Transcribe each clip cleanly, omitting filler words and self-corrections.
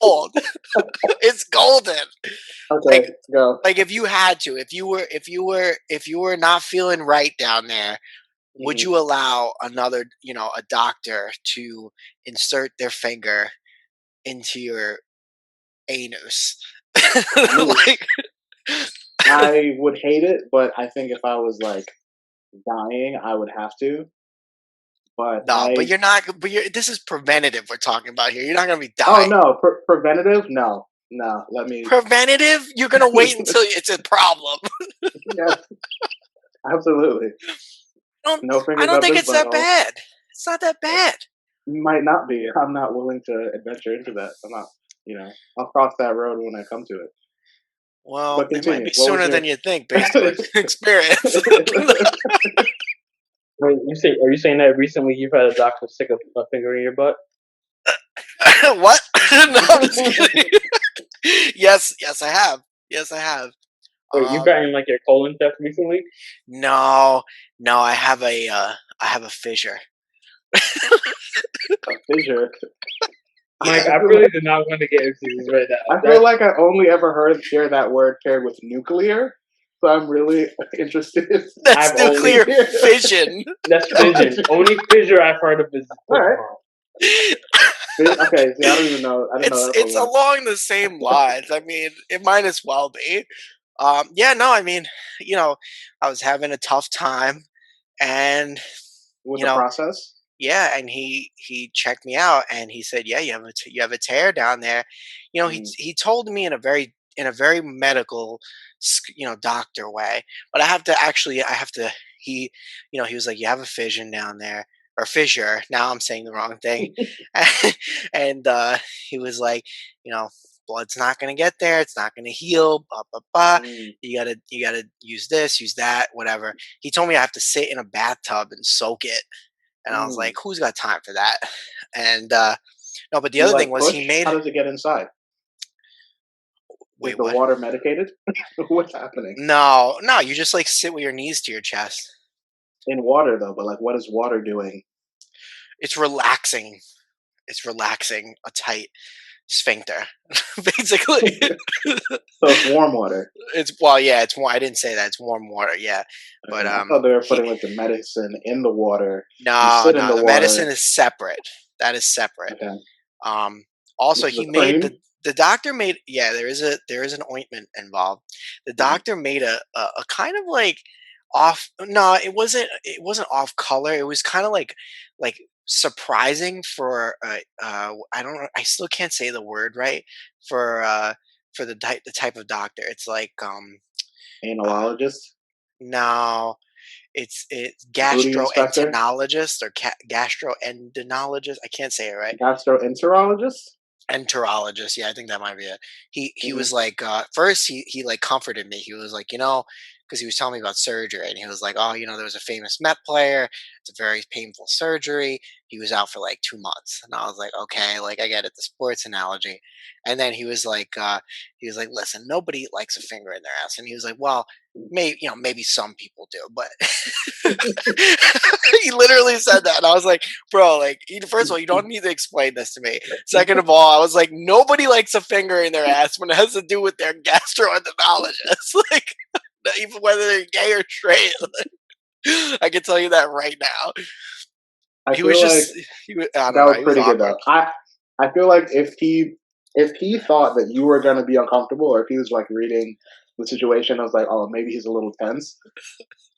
gold. It's golden. Okay, go. Like if you had to, if you were not feeling right down there, would Hmm. you allow another, a doctor to insert their finger into your anus? I mean, Like, I would hate it, but I think if I was like dying, I would have to. But no, but I, you're not. But this is preventative. We're talking about here. You're not gonna be oh dying. no, preventative? No, no. Let me. Preventative? You're gonna wait until it's a problem. Yes, absolutely. I don't. No I fingers don't up think his it's that butthole. bad. It's not that bad. Might not be. I'm not willing to adventure into that. I'm not. I'll cross that road when I come to it. Well, But it might be continue. What was sooner your? than you think, based on experience. Wait, are you saying that recently you've had a doctor stick a finger in your butt? What? No, I'm just kidding. Yes, I have. Yes, I have. Wait, you've Um, gotten like your colon test recently? no, no, I have a fissure. A fissure. Mike, Yeah, I really did not want to get into this right I now. feel like I only ever hear that word paired with nuclear, so I'm really interested. that's I've only nuclear fission. that's fission. Only fissure I've heard of is All right. football. Okay. See, I don't even know. I didn't know that for It's one. along the same lines. I mean, it might as well be. Yeah, no, I mean, I was having a tough time, and With you the know, process. yeah, and he checked me out, and he said, "Yeah, you have a tear down there." Mm. He told me in a very medical, doctor way. But I have to. He, he was like, "You have a fission down there." Or fissure. Now I'm saying the wrong thing, and he was like, you know, blood's not gonna get there. It's not gonna heal. Blah blah blah. Mm. You gotta use this, use that, whatever. He told me I have to sit in a bathtub and soak it, and I was like, Mm. who's got time for that? And no, but the Do you other thing like was he push? How made. does it get inside? Is Wait, the what? water medicated? What's happening No, no, you just like sit with your knees to your chest. in water though? But like, what is water doing? It's relaxing. It's relaxing a tight sphincter, basically. So it's warm water. It's well, yeah, it's warm. I didn't say that. It's warm water, yeah. But Okay. I thought they were he putting like the medicine in the water. You no, sit in no, the the medicine water. is separate. That is separate. Okay. Um, This also, is a he made cream. the doctor made yeah. There is an ointment involved. The Mhm. doctor made a kind of like off. No, it wasn't off color. It was kind of like surprising for I don't know. I still can't say the word right for uh for the type of doctor. It's like uh Analologist, no, it's booty inspector, gastroenterologist or gastroendonologist. I can't say it right. gastroenterologist. Enterologist, yeah, I think that might be it. He Hmm. was like, first he like comforted me. He was like, because he was telling me about surgery, and he was like, oh, there was a famous Met player. It's a very painful surgery. He was out for like 2 months, and I was like, okay, like I get it, the sports analogy. And then he was like, listen, nobody likes a finger in their ass, and he was like, well, maybe some people do, but he literally said that, and I was like, bro, like, first of all, you don't need to explain this to me. Second of all, I was like, nobody likes a finger in their ass when it has to do with their gastroenterologist. Like, even whether they're gay or straight. I can tell you that right now. I He was feel like just, I that don't know, was he was pretty good awkward. though. I feel like if he thought that you were gonna be uncomfortable, or if he was like reading the situation, I was like, oh, maybe he's a little tense.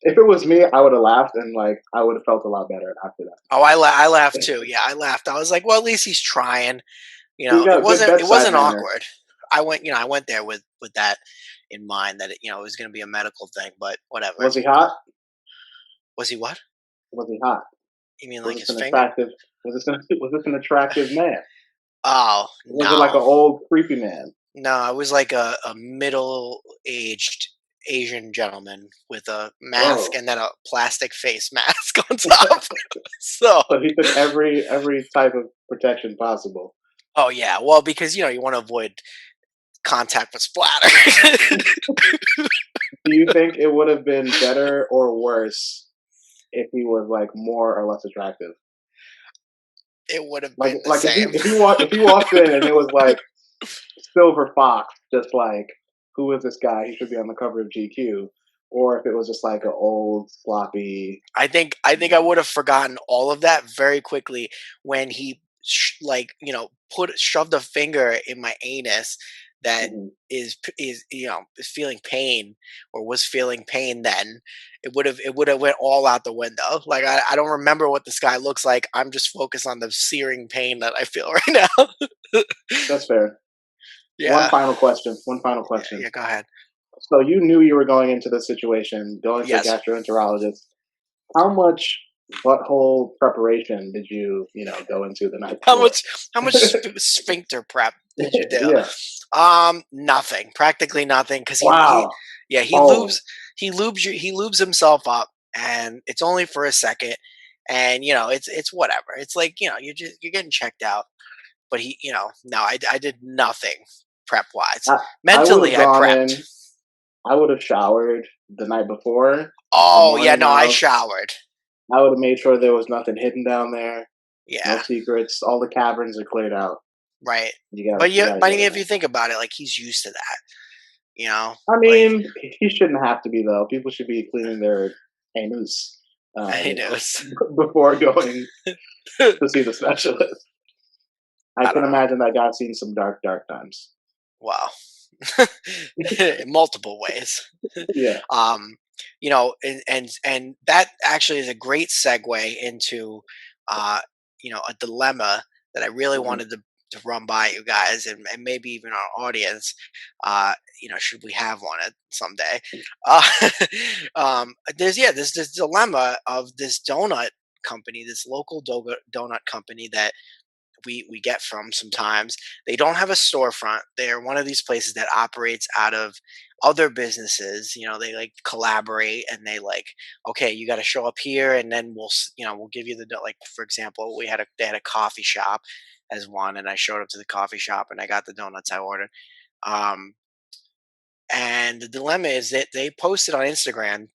If it was me, I would have laughed and like I would have felt a lot better after that. Oh, I laughed too. Yeah, I laughed. I was like, well, at least he's trying. He's got good It bedside wasn't manner. awkward. I went there with that in mind that it was going to be a medical thing, but whatever. Was he hot? Was he what? Was he hot? You mean Was like this his an finger? attractive? Was this an attractive man? Oh Was it like an no, old creepy man? no! I was like a middle-aged Asian gentleman with a mask Whoa! and then a plastic face mask on top. So, So he took every type of protection possible. oh yeah, well because you want to avoid contact with splatter. Do you think it would have been better or worse if he was like more or less attractive? It would have Like been the like same. if he walked in and it was like Silver Fox, just like, who is this guy? He should be on the cover of GQ. Or if it was just like an old sloppy. I think I would have forgotten all of that very quickly when he like put shoved a finger in my anus that Mhm. is is feeling pain or was feeling pain then. It would have went all out the window. Like I don't remember what this guy looks like. I'm just focused on the searing pain that I feel right now. That's fair. Yeah. One final Yeah, question. yeah, go ahead. So you knew you were going into this situation, going to a Yes. gastroenterologist. How much butthole preparation did go into the night How before? much how much sphincter prep did you do? Yeah. Nothing. Practically nothing because he Wow. yeah, Oh, he lubes himself up and it's only for a second and it's whatever. It's like, you're getting checked out. But no, I did nothing prep wise. I would Mentally have I gone prepped. in. I would have showered the night before, the Oh yeah, morning no, I of. showered. I would have made sure there was nothing hidden down there, no Yeah, secrets. All the caverns are cleared out. right. You gotta But get in if you there. think about it, like he's used to that, you know? I Like mean, he shouldn't have to be though. People should be cleaning their anus, I knows. before going to see the specialist. I I can don't know. imagine that guy's seen some dark, dark times. Wow. In multiple ways. Yeah. um and that actually is a great segue into uh a dilemma that I really Hmm. wanted to run by you guys and maybe even our audience, should we have one at someday. uh there's this dilemma of this donut company, this local donut company that we get from sometimes. They don't have a storefront. They're one of these places that operates out of other businesses. They like collaborate and they like, okay, you got to show up here, and then we'll give you like for example, they had a coffee shop as one, and I showed up to the coffee shop and I got the donuts I ordered. Um, and the dilemma is that they posted on Instagram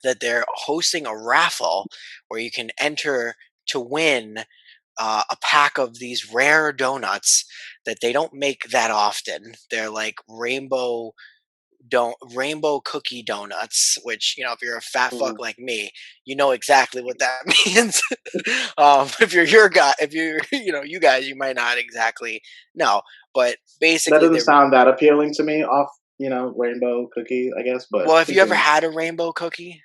that they're hosting a raffle where you can enter to win a pack of these rare donuts that they don't make that often. They're like rainbow cookie donuts, which if you're a fat Hmm. fuck like me, you know exactly what that means. If you're your guy, if you're you guys, you might not exactly know, but That basically doesn't they're sound that appealing to me off, rainbow cookie, I guess, but well. Have you ever continue. had a rainbow cookie?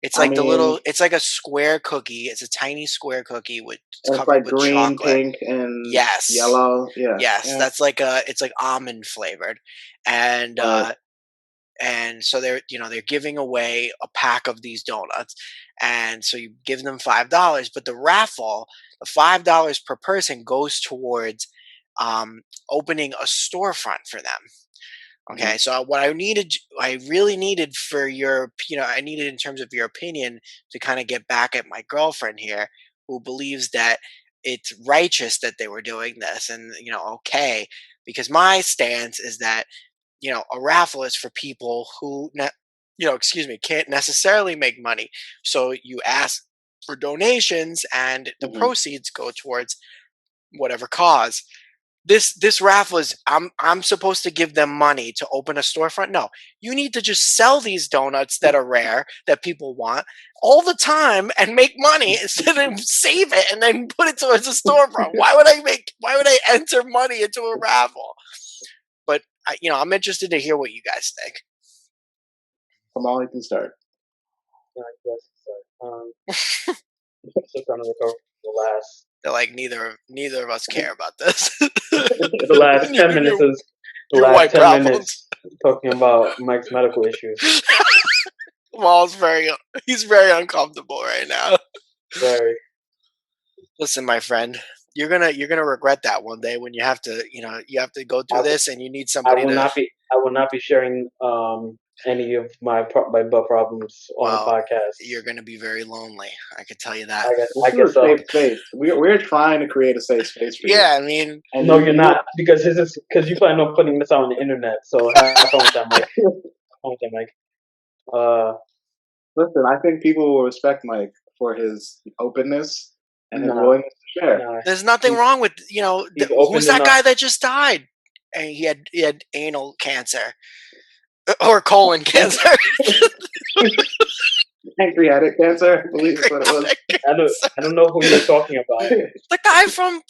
It's I like mean, it's like a square cookie. It's a tiny square cookie with it's it's covered like with green, chocolate. pink, and Yes. yellow. Yeah. Yes, Yeah. that's like it's like almond flavored, and Right. so they're giving away a pack of these donuts, and so you give them $5, but the $5 per person goes towards opening a storefront for them. Hmm. Okay, so what I really needed for I needed in terms of your opinion to kind of get back at my girlfriend here, who believes that it's righteous that they were doing this, and okay, because my stance is that a raffle is for people who, excuse me, can't necessarily make money. So you ask for donations, and the Hmm. proceeds go towards whatever cause. This raffle is I'm supposed to give them money to open a storefront. No, you need to just sell these donuts that are rare that people want all the time and make money instead of save it and then put it towards a storefront. Why would I enter money into a raffle? But I'm interested to hear what you guys think. Kamal, you can start. I guess so. Still trying to recover from the last They're like neither of us care about this. the last your, 10 minutes your, is the your last white ten problems. minutes talking about Mike's medical issues. Wal's he's very uncomfortable right now. Very. Listen, my friend, you're gonna regret that one day when you have to go I, through this and you need I somebody will to. not be. I will not be sharing any of my butt problems on a Well, podcast. you're gonna be very lonely. I could tell you that. This I is a guess so. safe space. We're trying to create a safe space for you, Yeah, I mean, and No, you're you not because you plan on putting this out on the internet. So have fun with that, Mike. Have fun with that, Mike. Uh, listen. I think people will respect Mike for his openness and his nah. willingness to Sure. Nah, There's nothing he's wrong with he's who's opened that enough. guy that just died? And he had anal cancer or colon cancer. Pancreatic cancer, I believe is what it was. Pancreatic cancer. I don't know who you're talking about. The guy from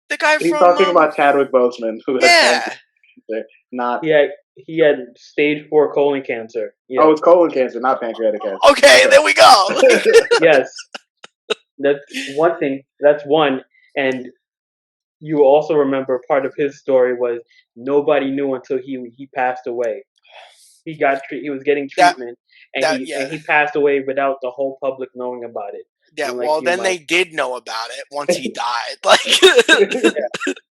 the guy He's from talking about Chadwick Boseman, who has pancreatic yeah. cancer, not. He had stage 4 colon cancer. Oh, Yes, it's colon cancer, not pancreatic cancer. Okay, Okay. there we go. yes. That's one thing. That's one. And you also remember part of his story was nobody knew until he passed away. He was getting that treatment, that and yeah. he passed away without the whole public knowing about it. Yeah, And like well, you're then like, they did know about it once he died. Like, yeah,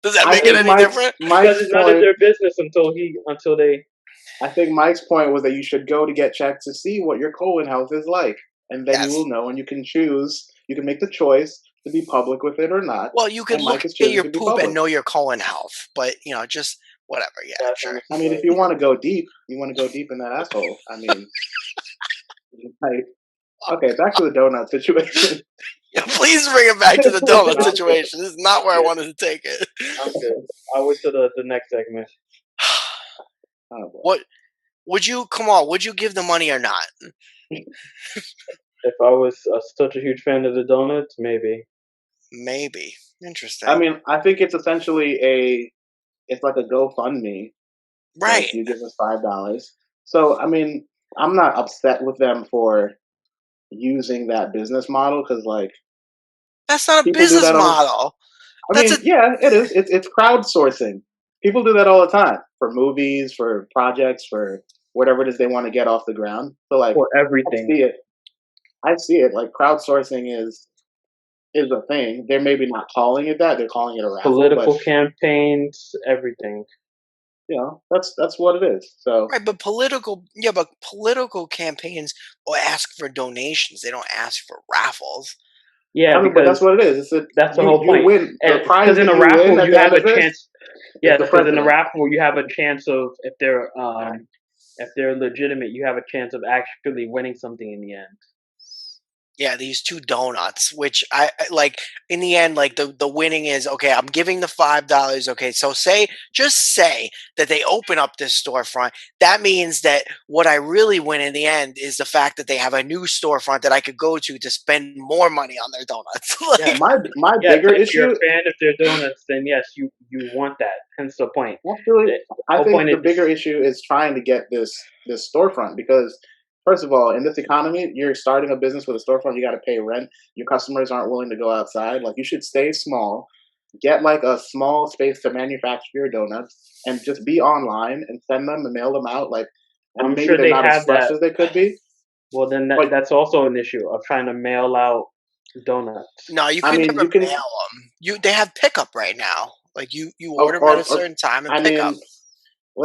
does that I make it think any different? because Mike's it's none of point. their business until they. I think Mike's point was that you should go to get checked to see what your colon health is like, and then you Yes. will know, and you can choose. You can make the choice to be public with it or not. Well, you could And look Mike is at choosing your to be poop and public. know your colon health, but just whatever. Yeah, That's sure. I mean, if you want to go deep, you want to go deep in that asshole. I mean, like, okay, back to the donut situation. Yeah, please bring it back to the donut I'm good. situation. This is not where I wanted to take it. I'm good. I'll wait till the next segment. Oh boy. What would you come on? Would you give the money or not? If I was such a huge fan of the donuts, maybe. Maybe. I Interesting. mean, I think it's essentially it's like a GoFundMe. Like Right. you give us $5. So I mean, I'm not upset with them for using that business model because like That's not a people do business that all. model. I That's a mean, yeah, it is. It's crowdsourcing. People do that all the time for movies, for projects, for whatever it is they want to get off the ground. So like, For I everything. see it. I see it. Like crowdsourcing is a thing. They're maybe not calling it that. They're calling it a raffle, but Political campaigns, everything. that's what it is. So right, but political campaigns will ask for donations. They don't ask for raffles. Yeah, I mean, but that's because what it is. It's a, that's the whole you point. win. The And prize because in that a you win raffle at you the end have a of this chance. is Yes, the because in a president. raffle you have a chance of if they're legitimate, you have a chance of actually winning something in the end. Yeah, these two donuts, which like in the end, like the winning is okay. I'm giving the $5. Okay, so just say that they open up this storefront. That means that what I really win in the end is the fact that they have a new storefront that I could go to spend more money on their donuts. Yeah, Like, My yes. bigger If you're issue. a fan of their donuts, then yes, you want that. Hence the point. Actually, The I whole think point the bigger is issue is trying to get this storefront because first of all, in this economy, you're starting a business with a storefront, you got to pay rent. Your customers aren't willing to go outside. Like you should stay small, get like a small space to manufacture your donuts, and just be online and send them and mail them out. Like, and I'm maybe sure they're they not as have fresh that. as they could be, Well, then but that's also an issue of trying to mail out donuts. no, you I could mean, never you can, mail them. They have pickup right now. Like you order them at a or certain time and I pick up. mean,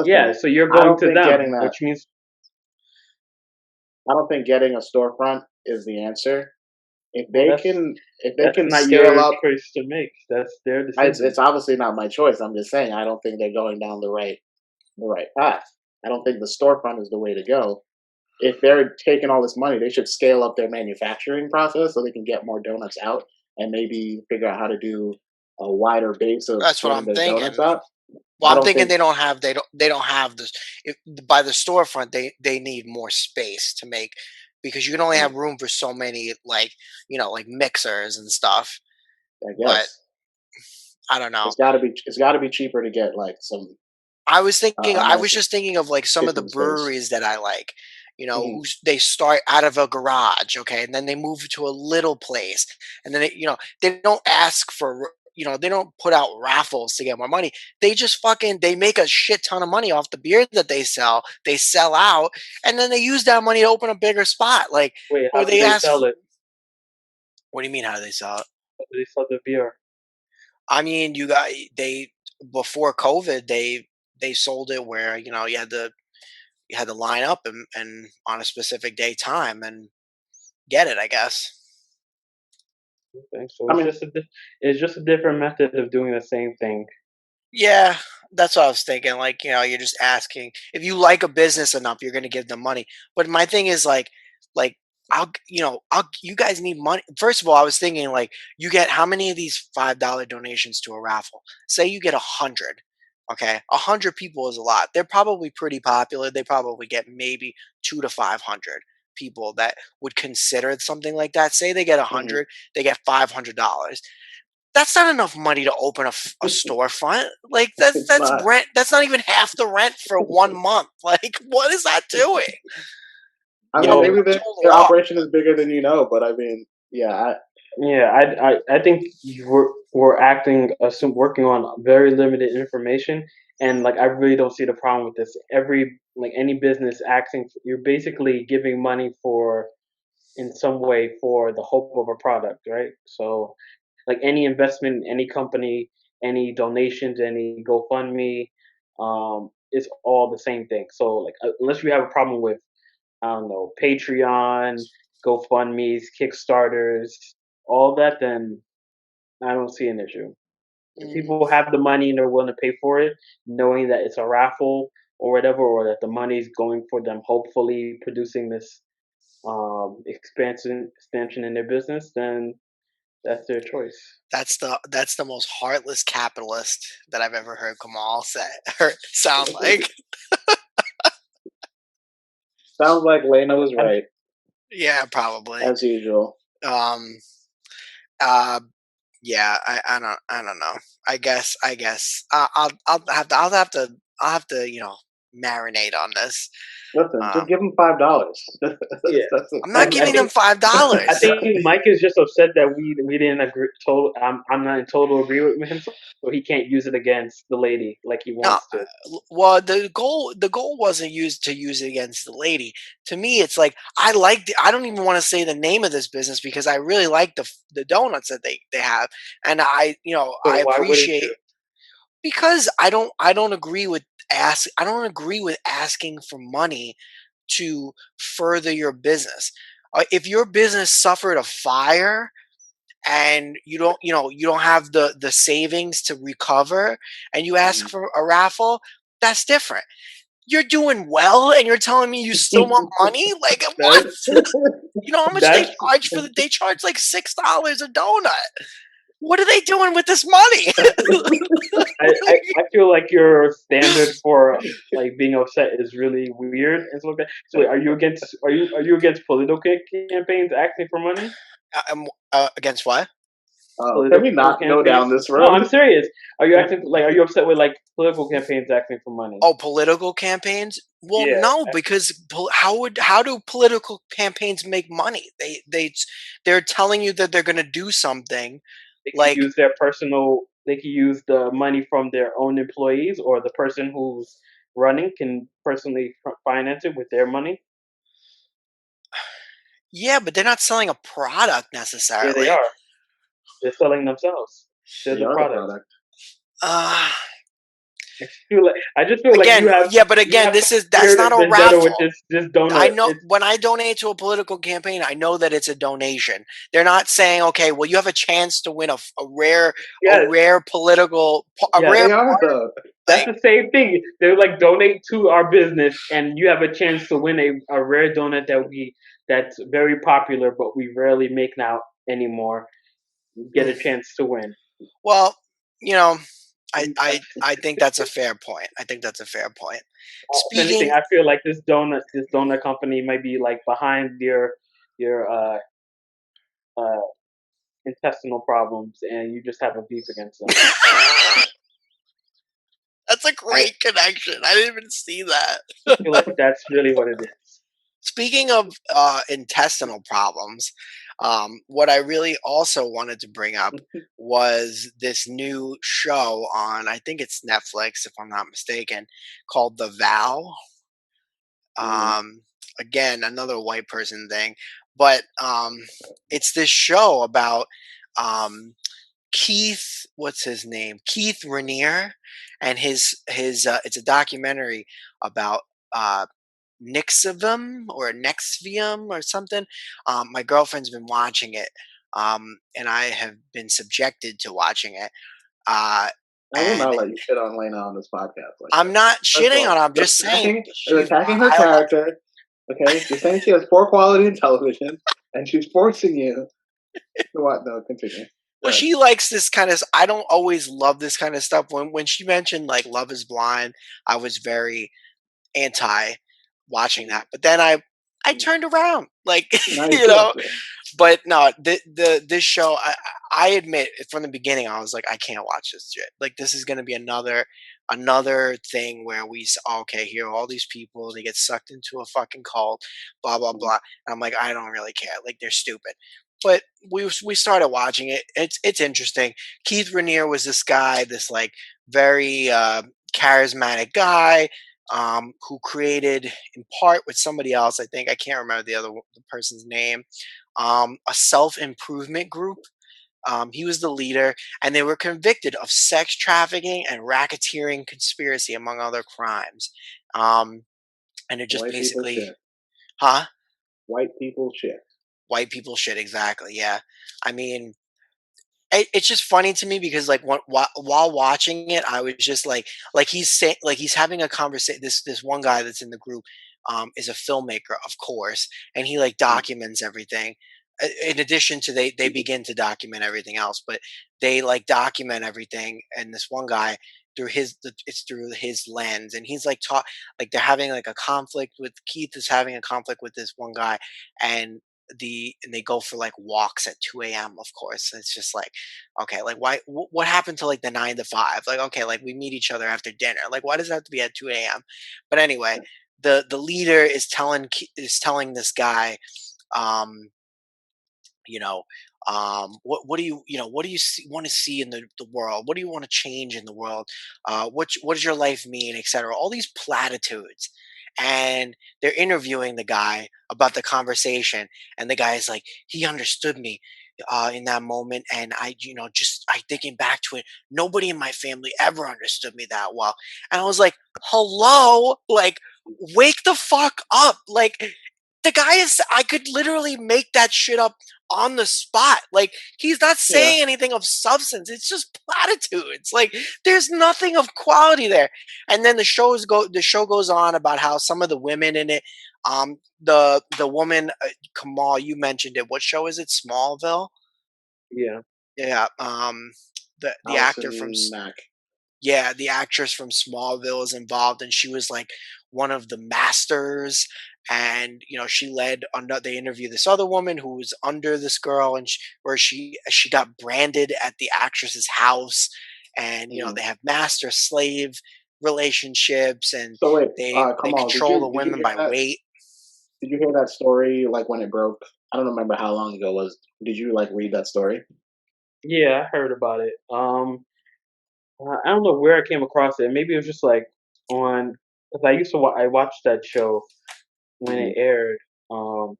Yeah, listen, so you're I going don't to think getting them, that. which means I don't think getting a storefront is the answer. well, If they that's can not scale your up, choice to make. That's their it's decision. obviously not my choice. I'm just saying I don't think they're going down the right path. I don't think the storefront is the way to go. If they're taking all this money, they should scale up their manufacturing process so they can get more donuts out and maybe figure out how to do a wider base of That's what getting I'm their donuts thinking. out. Well, I I'm don't thinking think they don't have this. If, by the storefront, they need more space to make because you can only I have mean, room for so many like mixers and stuff. I But guess I don't know. it's got to be cheaper to get like some a I was nice just thinking of like some of the shipping space. breweries that I like. Hmm. They start out of a garage, okay, and then they move to a little place, and then they don't ask for they don't put out raffles to get more money. They just they make a shit ton of money off the beer that they sell. They sell out, and then they use that money to open a bigger spot, like Wait, or how do they they ask. sell it? What do you mean? How do they sell it? How do they sell the beer? I mean, you got they before COVID, they sold it where you had to line up and on a specific day time and get it, I guess. Okay, so I mean, it's just a different method of doing the same thing. Yeah, that's what I was thinking. Like, you're just asking if you like a business enough, you're going to give them money. But my thing is like you guys need money. First of all, I was thinking like, you get how many of these $5 donations to a raffle? Say you get 100. Okay, 100 people is a lot. They're probably pretty popular. They probably get maybe 2 to 500 people that would consider something like that. Say they get a Hmm. hundred, they get $500. That's not enough money to open a storefront. Like It's that's not. rent. That's not even half the rent for 1 month. Like what is that doing? I I'm mean, Yo, maybe totally their off. operation is bigger than you know, but I mean, yeah, yeah, I think we're acting working on very limited information, and like I really don't see the problem with this. Every like any business acting, you're basically giving money for in some way for the hope of a product, right? So like any investment, any company, any donations, any GoFundMe, it's all the same thing. So like unless you have a problem with I don't know Patreon, GoFundMe's, Kickstarters, all that, then I don't see an issue. If Mm, people have the money and they're willing to pay for it, knowing that it's a raffle or whatever, or that the money's going for them, hopefully producing this expansion in their business, then that's their choice. that's the most heartless capitalist that I've ever heard Kamal say or sound like. sounds like Lena was I, right Yeah, probably. as usual. Um. Uh. Yeah. I don't know. I'll have to marinate on this. Listen, just Um. give them $5. yeah, I'm That's not I giving them think I $5. think Mike is just upset that we didn't agree. Total, I'm not in total agreement with him, so he can't use it against the lady like he No, wants to. well, the goal wasn't used to use it against the lady. To me, it's like I don't even want to say the name of this business because I really like the donuts that they have, and I So why wouldn't appreciate you? because I don't agree with asking for money to further your business. If your business suffered a fire and you don't have the savings to recover and you ask Mhm. for a raffle, that's different. You're doing well and you're telling me you still want money? Like what? That's You know how much they That's charge for they charge like $6 a donut. What are they doing with this money? I feel like your standard for like being upset is really weird and stuff like that. So wait, are you against political campaigns asking for money? Against what? oh, can we Political not go down campaigns? this No, road? I'm serious. Are you upset with like political campaigns asking for money? Oh, political campaigns? Well, Yeah, no, because how do political campaigns make money? They're telling you that they're going to do something. they could Like, use they could use the money from their own employees, or the person who's running can personally finance it with their money. yeah, but they're not selling a product Yeah, they necessarily. are. They're selling themselves. They're We the are the product. product. Uh, I just feel like Again, yeah, but you again, have that's weird not a vendetta with raffle. this I donut. know It's when I donate to a political campaign, I know that it's a donation. They're not saying, okay, well, you have a chance to win a yes, rare political, a yes. rare They are the. That's thing. the same thing. They're like donate to our business, and you have a chance to win a rare donut that's very popular, but we rarely make now anymore. You get a chance to win. Well, you know, I, And, I I think that's a fair point. I think that's a fair point. if anything, Speaking, I feel like this donut company might be like behind your uh, intestinal problems, and you just have a beef against them. that's a I great connection. I didn't even see that. feel like that's really what it is. Speaking of intestinal problems, what I really also wanted to bring up was this new show on, I think it's Netflix, if I'm not mistaken, called The Vow. Mm. Um, Again, another white person thing, but it's this show about um, Keith. What's his name? Keith Raniere, and his. It's a documentary about uh, Nixivium or Nexivium or something. My girlfriend's been watching it, and I have been subjected to watching it. Uh, I will and not let you shit on Lena on this podcast like I'm this. not First of shitting all, on her. I'm you're just saying attacking, you're she's. attacking her I character. Okay, you're saying she has poor quality in television, and she's forcing you to what? No, continue. Well, Go ahead. she likes this kind of. I don't always love this kind of stuff. When she mentioned like Love Is Blind, I was very anti watching Mhm. that. But then I turned around, like Now you you feel know. it. But no, the this show, I admit from the beginning, I was like, I can't watch this shit. Like this is gonna be another thing where okay, here are all these people, they get sucked into a fucking cult, blah blah Mhm. blah. And I'm like, I don't really care. Like they're stupid. But we started watching it. It's interesting. Keith Raniere was this guy, this like very charismatic guy, who created in part with somebody else. I think I can't remember the person's name, a self improvement group. He was the leader, and they were convicted of sex trafficking and racketeering conspiracy, among other crimes. Um, and it just White people basically, shit. huh? White people shit. White people shit, exactly. Yeah. I mean, it's just funny to me because like while watching it, I was just like he's saying like he's having a conversation. This one guy that's in the group is a filmmaker, of course, and he like Mhm. documents everything. In addition to they begin to document everything else, but they like document everything. And this one guy it's through his lens, and he's like like they're having like a conflict with Keith is having a conflict with this one guy, and they go for like walks at 2 a.m. Of course, it's just like okay, like why? What happened to like the 9 to 5? Like okay, like we meet each other after dinner. Like why does it have to be at 2 a.m.? But anyway, the leader is telling this guy, um, you know, what do what do you want to see in the world? What do you want to change in the world? What does your life mean, etc. All these platitudes, and they're interviewing the guy about the conversation, and the guy is like, he understood me in that moment, and just I thinking back to it, nobody in my family ever understood me that well, and I was like, hello, like wake the fuck up, like the guy is I could literally make that shit up on the spot. Like he's not Yeah. saying anything of substance. It's just platitudes. Like there's nothing of quality there. And then the show goes on about how some of the women in it, the woman, Kamal, you mentioned it. What show is it? Smallville. Yeah. Yeah. The actor from Allison Mack. yeah, the actress from Smallville is involved, and she was like one of the masters. And she led under. They interviewed this other woman who was under this girl, and where she got branded at the actress's house, and Mhm. they have master slave relationships, and So wait, they come on. control the Did you women hear by that? weight. Did you hear that story like when it broke? I don't remember how long ago it was. Did you like read that story? Yeah, I heard about it. I don't know where I came across it. Maybe it was just like on because I used to I watched that show when it Hmm. aired. Um,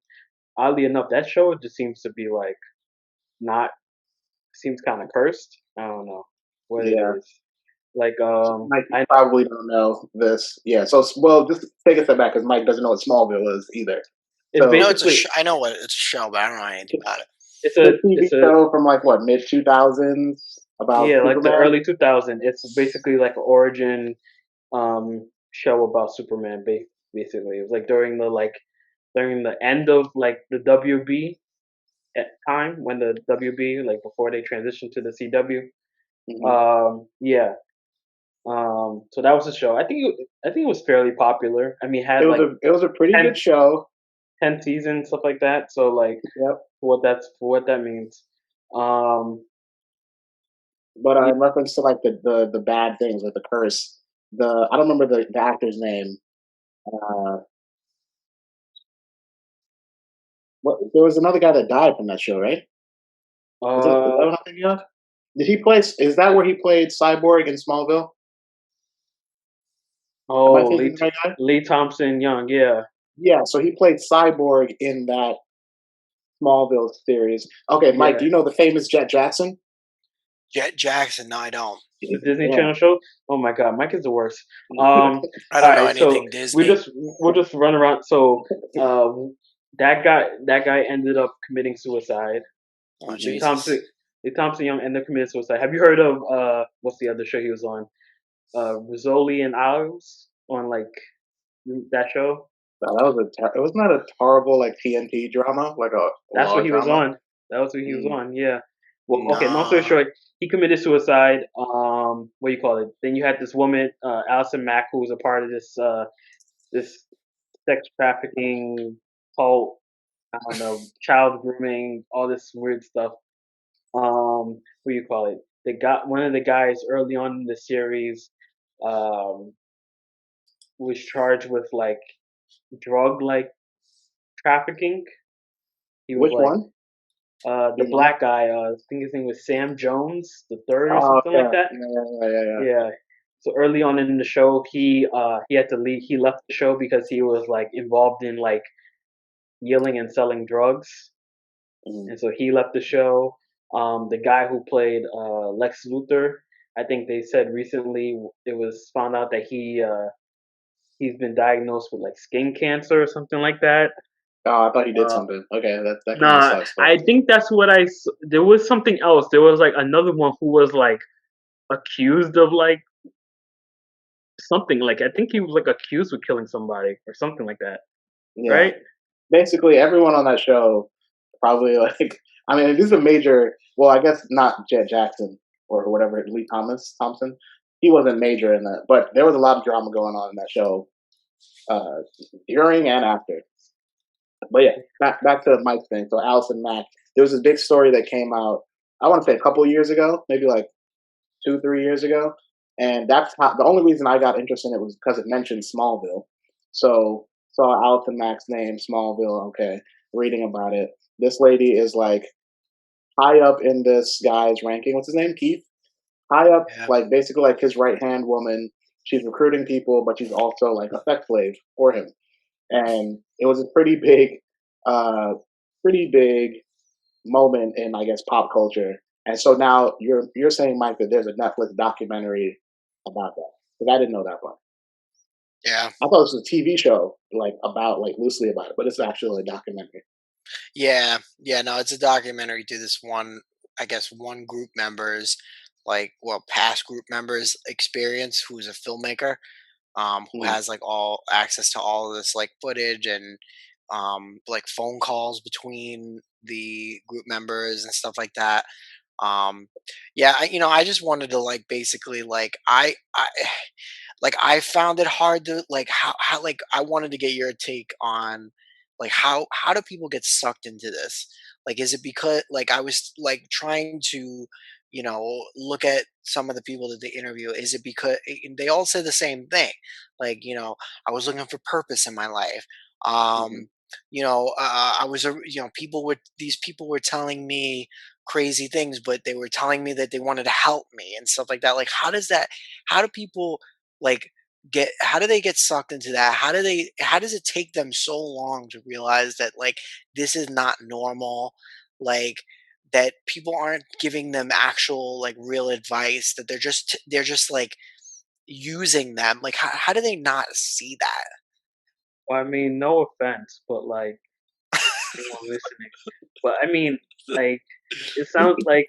Oddly enough, that show just seems to be like not seems kind of cursed. I don't know what it Yeah. is. Like So Mike, you I probably don't know this. Yeah. So well, just take a step back because Mike doesn't know what Smallville is either. it's I So know it's a basically I know what it's a show, but I don't know anything about it. the TV it's a show from like what mid 2000s about yeah, like the Superman. early 2000. It's basically like an origin show about Superman. Basically, it was like during the end of like the WB at time when the WB like before they transitioned to the CW. Hmm. Yeah. So that was the show. I think it was fairly popular. I mean, it had like It was a pretty 10, good show. 10 seasons, stuff like that. So like Yep. for what that means. Um, But yeah. in reference to like the bad things, like the curse, I don't remember the actor's name. Uh, what there was another guy that died from that show, right? Is that Uh, what I'm thinking of? Did he play? Is that where he played Cyborg in Smallville? Am I oh, thinking the right guy? Lee Thompson Young. Yeah. Yeah, so he played Cyborg in that Smallville series. Okay, Mike, Yeah. do you know the famous Jet Jackson? Jet Jackson, no, I don't. The Disney Yeah. Channel show. Oh my God, Mike is the worst. Um, I all don't know right, so anything Disney. we'll just run around. So uh, that guy ended up committing suicide. Oh Mhm. Lee Thompson Jesus. Lee Thompson Young ended up committing suicide. Have you heard of what's the other show he was on? Rizzoli and Isles on like that show. That was it was not a horrible like TNT drama, like a That's what law he was drama. on. That was what he was Mm. on. Yeah. Well, okay. Long story Nah. short, he committed suicide. What do you call it? Then you had this woman, Allison Mack, who was a part of this sex trafficking cult. I don't know, child grooming, all this weird stuff. What do you call it? One of the guys early on in the series, um, was charged with like drug like trafficking. He was Which like one? the You know? black guy. I think his name was Sam Jones the third or Oh something like yeah, that. yeah. Yeah. So early on in the show, he had to leave. He left the show because he was like involved in like dealing and selling drugs, Mm. and so he left the show. The guy who played Lex Luthor, I think they said recently it was found out that he's been diagnosed with like skin cancer or something like that. Oh, I thought he did Uh, something. Okay, that kind of nah, sucks, but I think that's what there was something else. There was like another one who was like accused of like something. Like I think he was like accused of killing somebody or something like that, yeah. right? Basically, everyone on that show probably like. I mean, this is a major. Well, I guess not Jet Jackson or whatever Lee Thompson. He wasn't major in that, but there was a lot of drama going on in that show uh, during and after. But yeah, back to Mike's thing. So Allison Mack, there was a big story that came out. I want to say a couple years ago, maybe like 2 3 years ago, and that's how the only reason I got interested in it was because it mentioned Smallville. So saw Allison Mack's name, Smallville. Okay, reading about it. This lady is like high up in this guy's ranking. What's his name? Keith. High up, Yeah. like basically like his right hand woman. She's recruiting people, but she's also like a sex slave for him. And it was a uh, pretty big moment in I guess pop culture. And so now you're saying, Mike, that there's a Netflix documentary about that because I didn't know that one. Yeah. I thought it was a TV show like about like loosely about it, but it's actually a documentary. Yeah. Yeah. No, it's a documentary to this one, I guess, one group members, like, well, past group members' experience, who's a filmmaker, who Mm. has like all access to all of this like footage and like phone calls between the group members and stuff like that. Um, yeah, I just wanted to like basically like I like I found it hard to like how like I wanted to get your take on like how do people get sucked into this? Like is it because like I was like trying to look at some of the people that they interview, is it because they all say the same thing, like I was looking for purpose in my life. Hmm. um I was a these people were telling me crazy things, but they were telling me that they wanted to help me and stuff like that. Like how do people like how do they get sucked into that? How does it take them so long to realize that like this is not normal? Like that people aren't giving them actual like real advice, that they're just like using them. Like how do they not see that? Well, I mean, no offense, but like anyone listening, but I mean, like it sounds like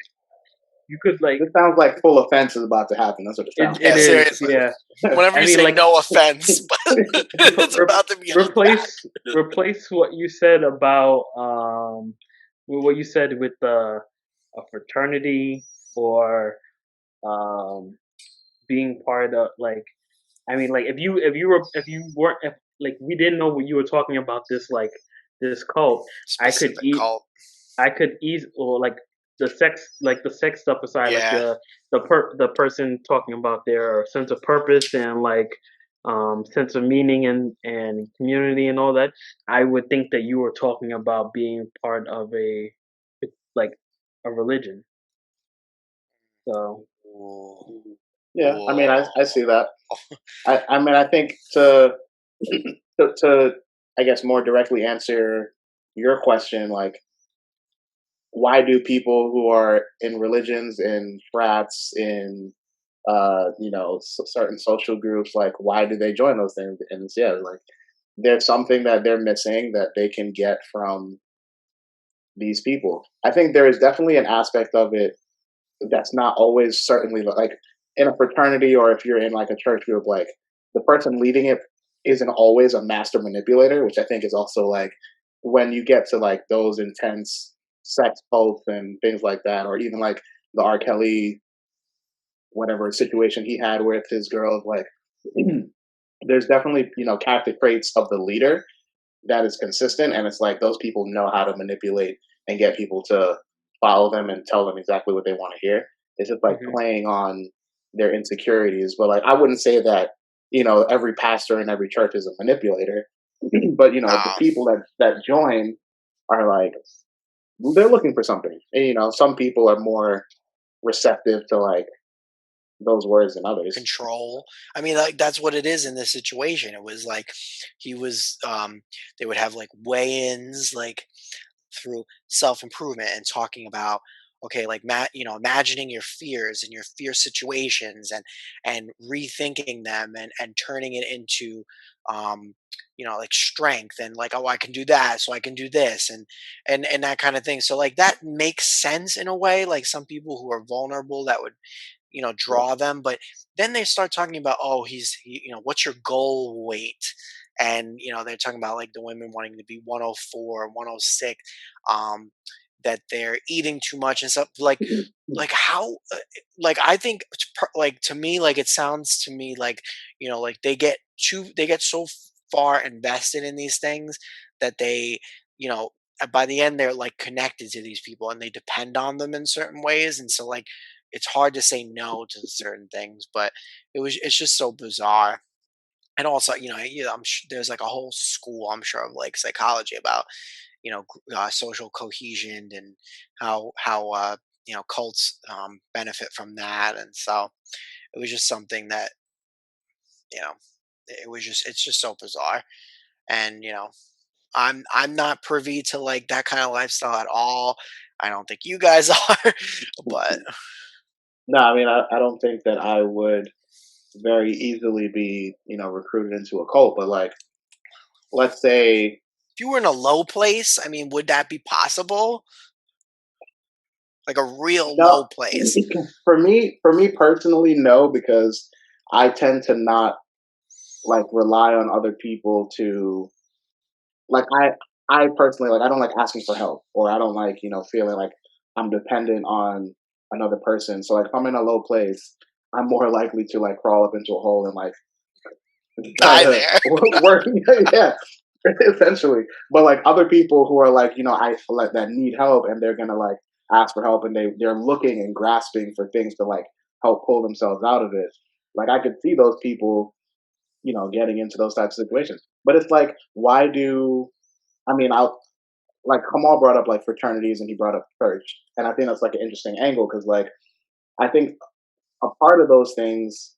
you could like This sounds like full offense is about to happen. That's what it sounds it Yeah, is, seriously. yeah. Whenever I you mean, say like no offense, but it's re- about to be unpacked. replace replace what you said about with what you said with a fraternity or um being part of like I mean like if you weren't if like we didn't know what you were talking about this cult I could Specific eat cult. I could ease or like the sex stuff aside, like Yeah. the person talking about their sense of purpose and like sense of meaning and community and all that. I would think that you were talking about being part of like a religion. So Ooh. yeah. I mean, Ooh. I see that. I mean, I think to I guess more directly answer your question, like why do people who are in religions, in frats, in certain social groups, like why do they join those things? And it's, yeah, like there's something that they're missing that they can get from these people. I think there is definitely an aspect of it that's not always certainly like in a fraternity or if you're in like a church group, like the person leading it isn't always a master manipulator, which I think is also like when you get to like those intense sex cults and things like that, or even like the R. Kelly whatever situation he had with his girls, like there's definitely character traits of the leader that is consistent, and it's like those people know how to manipulate and get people to follow them and tell them exactly what they want to hear. It's just like Hmm. playing on their insecurities. But like I wouldn't say that every pastor in every church is a manipulator, but the No, people that join are like they're looking for something. And, some people are more receptive to like those words than others. control. I mean, like, that's what it is in this situation. It was like he was they would have like weigh-ins like through self-improvement and talking about, okay, like imagining your fears and your fear situations and rethinking them and turning it into like strength and like, oh, I can do that, so I can do this and that kind of thing. So like that makes sense in a way, like some people who are vulnerable, that would draw them. But then they start talking about, oh, what's your goal weight? And they're talking about like the women wanting to be 104, 106, that they're eating too much and stuff. Like how, like I think like to me, like it sounds to me like like they get so far invested in these things that they you know by the end they're like connected to these people and they depend on them in certain ways, and so like it's hard to say no to certain things. But it's just so bizarre. And also, there's like a whole school, I'm sure, of like psychology about social cohesion and how cults benefit from that. And so it was just something that you know it's just so bizarre. And I'm not privy to like that kind of lifestyle at all. I don't think you guys are, but No, I mean I don't think that I would very easily be recruited into a cult, but like let's say if you were in a low place, I mean, would that be possible? Like a real no. low place. For me personally, no, because I tend to not like rely on other people to like I personally like I don't like asking for help, or I don't like feeling like I'm dependent on another person. So like if I'm in a low place, I'm more likely to like crawl up into a hole and like try Die to there. work. Yeah, essentially. But like other people who are like I like that need help, and they're gonna like ask for help, and they're looking and grasping for things to like help pull themselves out of it. Like I could see those people getting into those types of situations. But it's like, why do I mean, I'll like Kamal brought up like fraternities and he brought up church, and I think that's like an interesting angle because like I think a part of those things,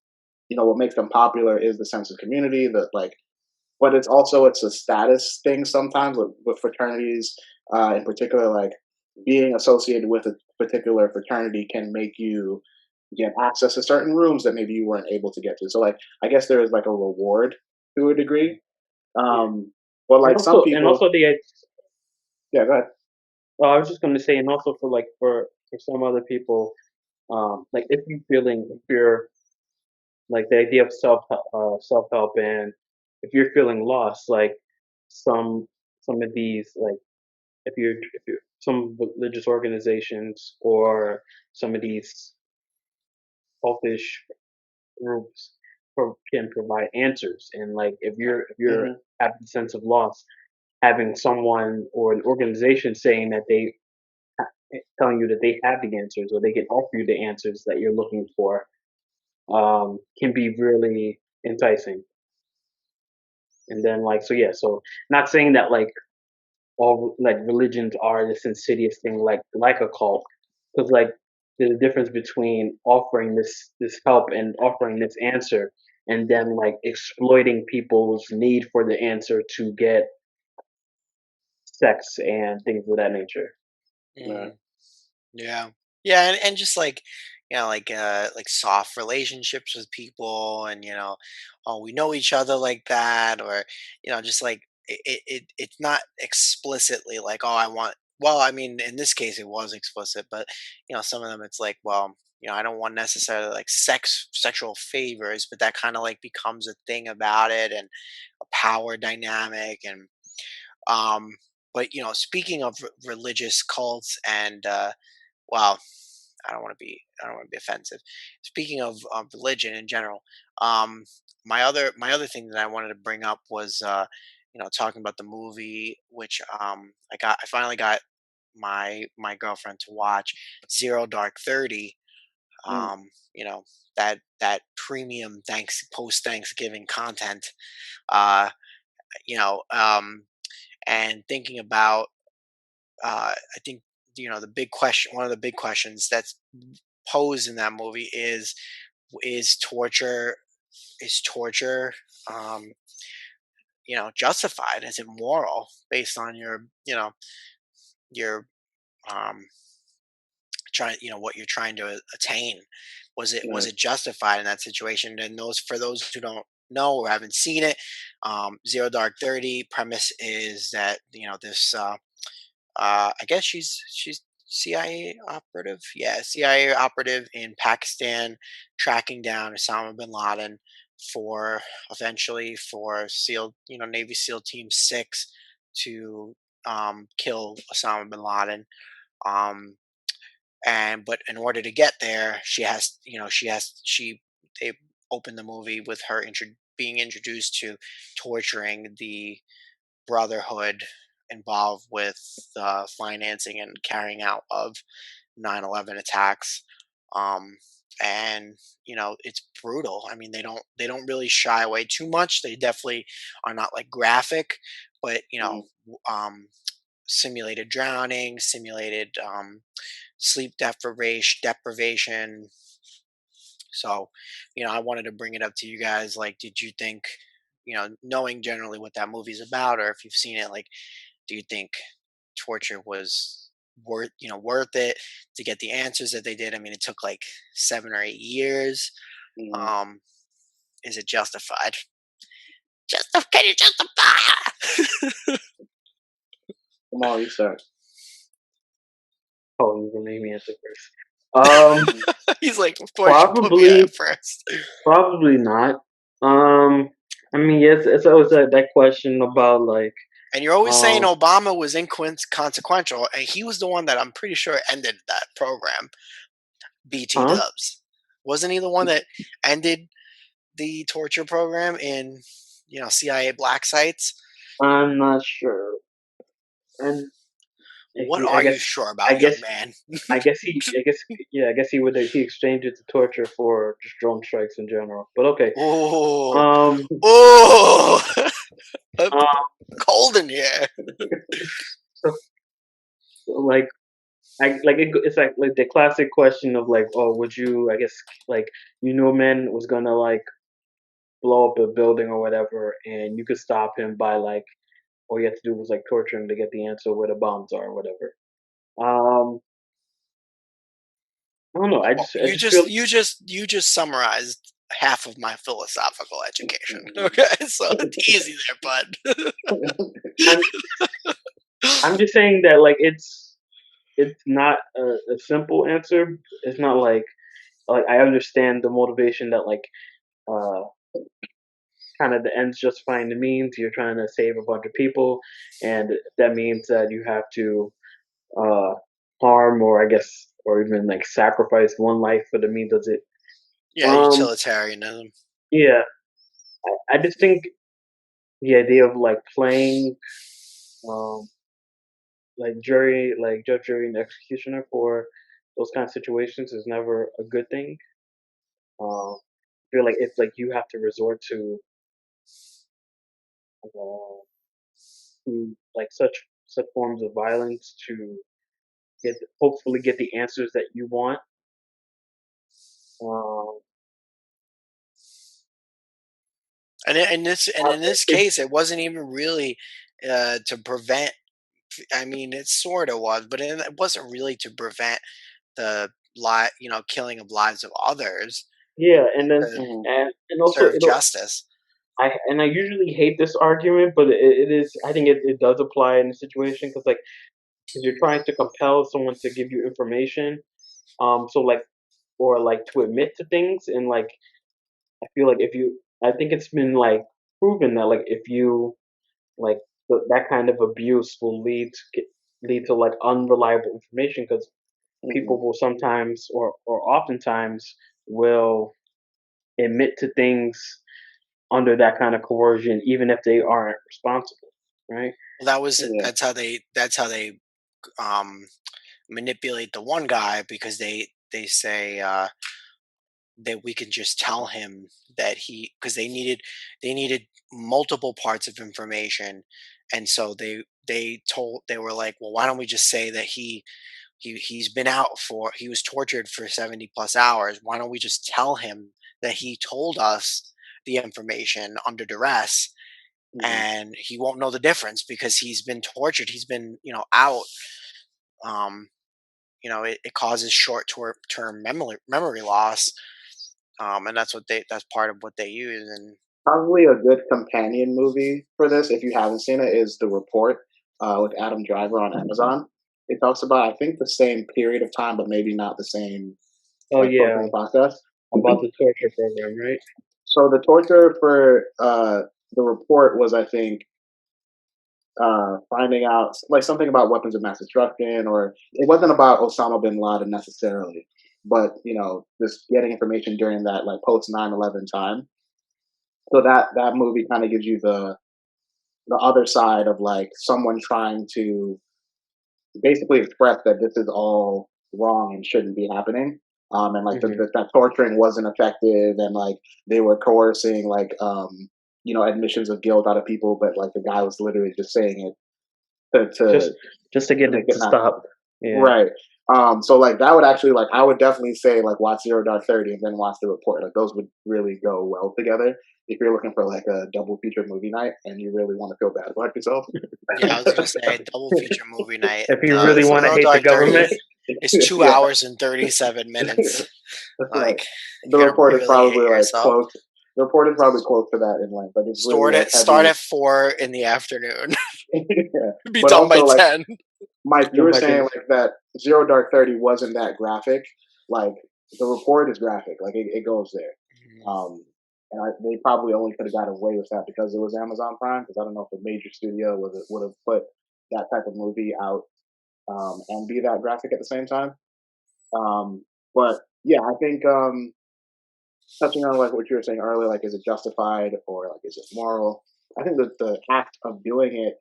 what makes them popular is the sense of community that like, but it's a status thing sometimes with fraternities in particular. Like being associated with a particular fraternity can make you get access to certain rooms that maybe you weren't able to get to. So like I guess there is like a reward to a degree. Yeah, Um, but and like some people, also the yeah, go ahead. I was just going to say, and also for like for some other people, like if you're like the idea of self help, and if you're feeling lost, like some some of these like if you're some religious organizations or some of these cultish groups can provide answers, and like if you're Hmm. having a sense of loss, having someone or an organization saying that telling you that they have the answers or they can offer you the answers that you're looking for, can be really enticing. And then like so yeah, so not saying that like all like religions are this insidious thing like a cult, because like there's a difference between offering this help and offering this answer, and then like exploiting people's need for the answer to get sex and things of that nature. Yeah. Mhm. Yeah. Yeah, and just like, like soft relationships with people, and oh, we know each other like that, or just like it's not explicitly like, oh, I want, well, I mean, in this case it was explicit, but some of them it's like, well, I don't want necessarily like sexual favors, but that kind of like becomes a thing about it. And power dynamic. And um but speaking of religious cults and well, I don't want to be offensive. Speaking of religion in general, um, my other thing that I wanted to bring up was talking about the movie, which I finally got my girlfriend to watch Zero Dark 30. Mm, Um, you know that premium post Thanksgiving content. Uh, you know, and thinking about I think the big question, one of the big questions that's posed in that movie is torture um, justified? Is it moral based on your um, trying what you're trying to attain? Was right. it justified in that situation? And those for those who don't know or haven't seen it, Zero Dark 30 premise is that this I guess she's CIA operative. Yeah, CIA operative in Pakistan, tracking down Osama bin Laden for eventually for Navy SEAL Team 6 to kill Osama bin Laden. Um, and but in order to get there, she they open the movie with her being introduced to torturing the brotherhood involved with the financing and carrying out of 9/11 attacks. um, and it's brutal. I mean, they don't really shy away too much. They definitely are not like graphic, but Mm, simulated drowning, simulated sleep deprivation. So I wanted to bring it up to you guys. Like, did you think, knowing generally what that movie's about, or if you've seen it, like, do you think torture was worth it to get the answers that they did? I mean, it took like 7 or 8 years. mm. Um, is it justified? Can you justify? Jamal, you start. Oh, you can make me answer first. Um, Mm, He's like, of course you put me at probably, first. probably not. Um, I mean, yes, it's always that question about like, And you're always saying um, Obama was inconsequential, and he was the one that I'm pretty sure ended that program. BT huh? Dubs, wasn't he the one that ended the torture program in CIA black sites? I'm not sure. And if What he, are you sure I about, young guess, man? I guess, yeah, I guess he exchanged it to torture for just drone strikes in general. But okay. Oh, Um, oh, um, cold in here. so, like, it's like the classic question of like, oh, would you? I guess like man was gonna like blow up a building or whatever, and you could stop him by like all you had to do was like torture him to get the answer where the bombs are or whatever. Um, I don't know. Well, I just feel. you just summarized half of my philosophical education. Okay, so it's easy there, bud. I'm I'm just saying that like it's not a simple answer. It's not like I understand the motivation that like uh kind of the ends justifying the means. You're trying to save a bunch of people, and that means that you have to uh harm or I guess or even like sacrifice one life for the means of it. Yeah, Um, utilitarianism. yeah, I just think the idea of like playing um like judge, jury, and executioner for those kind of situations is never a good thing. I feel like it's like you have to resort uh, to like such forms of violence to get hopefully get the answers that you want. Um, And in this it, case, it wasn't even really to prevent. I mean, it sort of was, but it wasn't really to prevent the killing of lives of others. It yeah, was and then to mm, and also serve it'll justice. I usually hate this argument, but it is I think it does apply in the situation because like because you're trying to compel someone to give you information, so like or like to admit to things and like I feel like if you I think it's been like proven that like if you like that kind of abuse will lead to like unreliable information because Hmm. people will sometimes or oftentimes will admit to things under that kind of coercion even if they aren't responsible, right? Well, that was Yeah. that's how they um manipulate the one guy because they say that we can just tell him that he because they needed multiple parts of information, and so they were like, well, why don't we just say that he was tortured for 70 plus hours. Why don't we just tell him that he told us the information under duress, Hmm. and he won't know the difference because he's been tortured, he's been out. um it causes short term memory loss. And that's part of what they use. And Probably a good companion movie for this, if you haven't seen it, is The Report with Adam Driver on Amazon. It talks about, I think, the same period of time, but maybe not the same Oh like yeah, torturing process. about the torture program, right? So the torture for The Report was, I think, finding out like something about weapons of mass destruction, or it wasn't about Osama bin Laden necessarily, but just getting information during that like post 9/11 time. So that movie kind of gives you the other side of like someone trying to basically express that this is all wrong and shouldn't be happening. And like Hmm. that torturing wasn't effective, and like they were coercing like admissions of guilt out of people, but like the guy was literally just saying it to Just to just to to get make it it to not stop. Yeah. right. So like that would actually like I would definitely say like watch Zero Dark 30 and then watch The Report. Like those would really go well together if you're looking for like a double feature movie night and you really want to feel bad about yourself. yeah, I was gonna say double feature movie night. If you really want to Zero hate the Dark 30 government, is two Yeah, hours and 37 minutes. that's right. Like, The you're gonna Report is really hate probably like yourself. close. The Report is probably close to that in length. Like it's really like Start heavy. at 4 in the afternoon. Yeah. Be But done by also like 10. Mike, you jump were back in. saying like that Zero Dark 30 wasn't that graphic. Like The Report is graphic. Like it goes there. Um, and they probably only could have got away with that because it was Amazon Prime. Because I don't know if a major studio would have put that type of movie out and be that graphic at the same time. But yeah, I think touching on like what you were saying earlier, like is it justified or like is it moral? I think that the act of doing it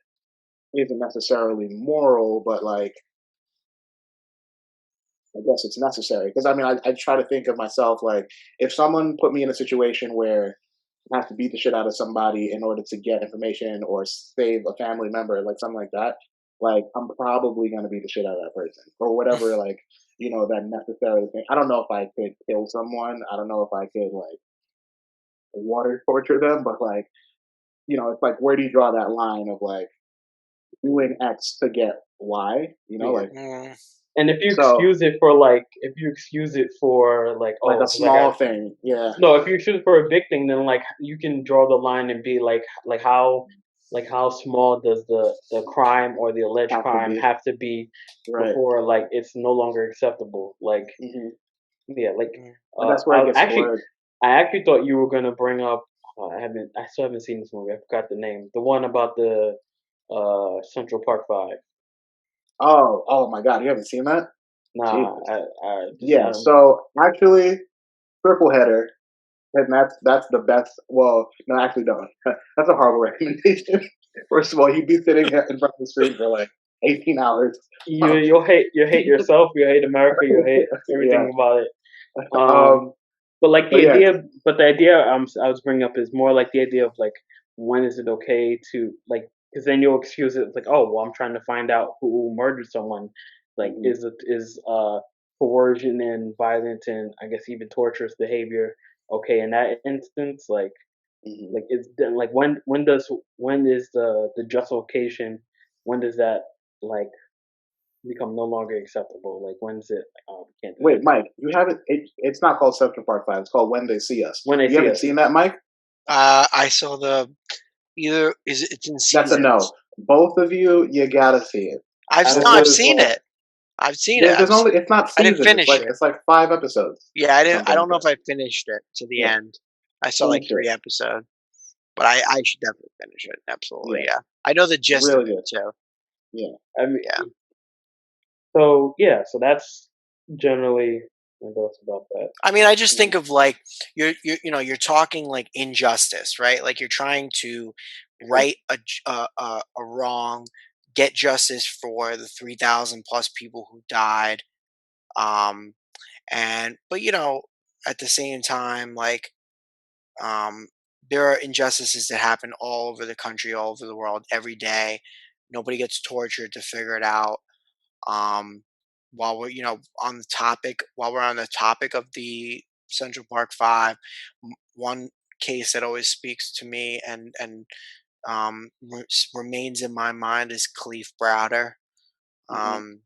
isn't necessarily moral, but like I guess it's necessary because I mean I try to think of myself like if someone put me in a situation where I have to beat the shit out of somebody in order to get information or save a family member, like something like that, like I'm probably gonna beat the shit out of that person or whatever, like that necessary thing. I don't know if I could kill someone. I don't know if I could like water torture them, but like it's like where do you draw that line of like doing X to get Y? Yeah. Like Mm, And if you so excuse it for like, if you excuse it for like, like oh, a because I got small thing, yeah. no, if you excuse it for a big thing, then like you can draw the line and be like how small does the crime or the alleged Have to crime be have to be right. before like it's no longer acceptable? Like, Hmm. yeah, like mm. And that's where it gets actually, blurred. I actually thought you were gonna bring up. I still haven't seen this movie. I forgot the name. The one about the Central Park Five. Oh my God, you haven't seen that? Nah, Jesus. I just Yeah. So actually, triple header, and that's the best. Well, no, actually, no. That's a horrible recommendation. First of all, you'd be sitting in front of the screen for like 18 hours. you'll hate yourself. You hate America. You hate Yeah. everything about it. Um, Um. but like But the yeah. idea, but the idea I was bringing up is more like the idea of like when is it okay to like because then you'll excuse it like oh well I'm trying to find out who murdered someone like Mhm. is coercion and violent and I guess even torturous behavior okay in that instance Mhm. like it's then like when is the justification when does that like become no longer acceptable like when's it like, oh we can't do that Wait, anymore Mike, you haven't. It's not called Central Park Five. It's called When They See Us. when they You see haven't us. seen that, Mike? I saw the either is it's in That's a no. seasons. Both of you, you gotta see it. This No, I've is seen it. I've seen it. there's only it's not I didn't seasons. It's finish like it. it's like 5 episodes Yeah, I or didn't. I something like don't know that. if I finished it to the Yeah, end. I saw like finish it. 3 episodes. But I should definitely finish it. Absolutely, Yeah, yeah. I know the gist of really it good. too. Yeah. I mean, Yeah. so yeah, so that's generally my thoughts about that. I mean, I just think Mm. of like you're talking like injustice, right? Like you're trying to Sure. right a wrong, get justice for the 3,000 plus people who died. Um, and but at the same time, like um, there are injustices that happen all over the country, all over the world, every day. Nobody gets tortured to figure it out. Um, while we're while we're on the topic of the Central Park Five, one case that always speaks to me and remains in my mind is Khalif Browder, Hmm. um,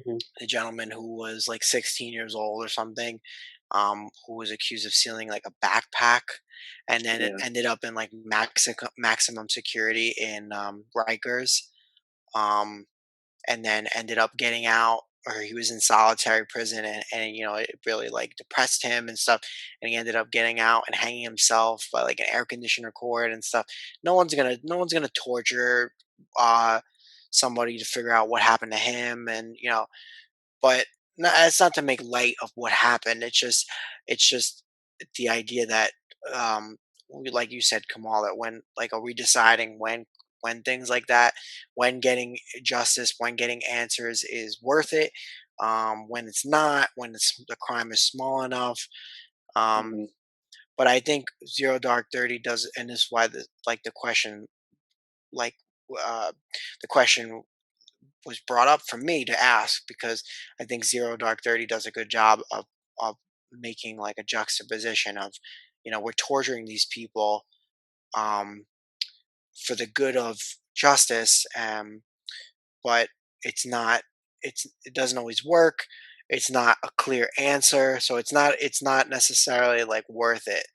Hmm. the gentleman who was like 16 years old or something, who was accused of stealing like a backpack, and then it Yeah. ended up in like maximum security in Rikers. Um, and then ended up getting out, or he was in solitary prison, and it really like depressed him and stuff, and he ended up getting out and hanging himself by like an air conditioner cord and stuff. No one's gonna torture uh somebody to figure out what happened to him, and but no, it's not to make light of what happened. It's just the idea that like you said, Kamal, that when like are we deciding when things like that, when getting justice, when getting answers is worth it, when it's not, when the crime is small enough. Um, Hmm. but I think Zero Dark 30 does, and this is why the question like uh, the question was brought up for me to ask, because I think Zero Dark 30 does a good job of making like a juxtaposition of, we're torturing these people um, for the good of justice, but it's not it doesn't always work. It's not a clear answer, so it's not necessarily like worth it.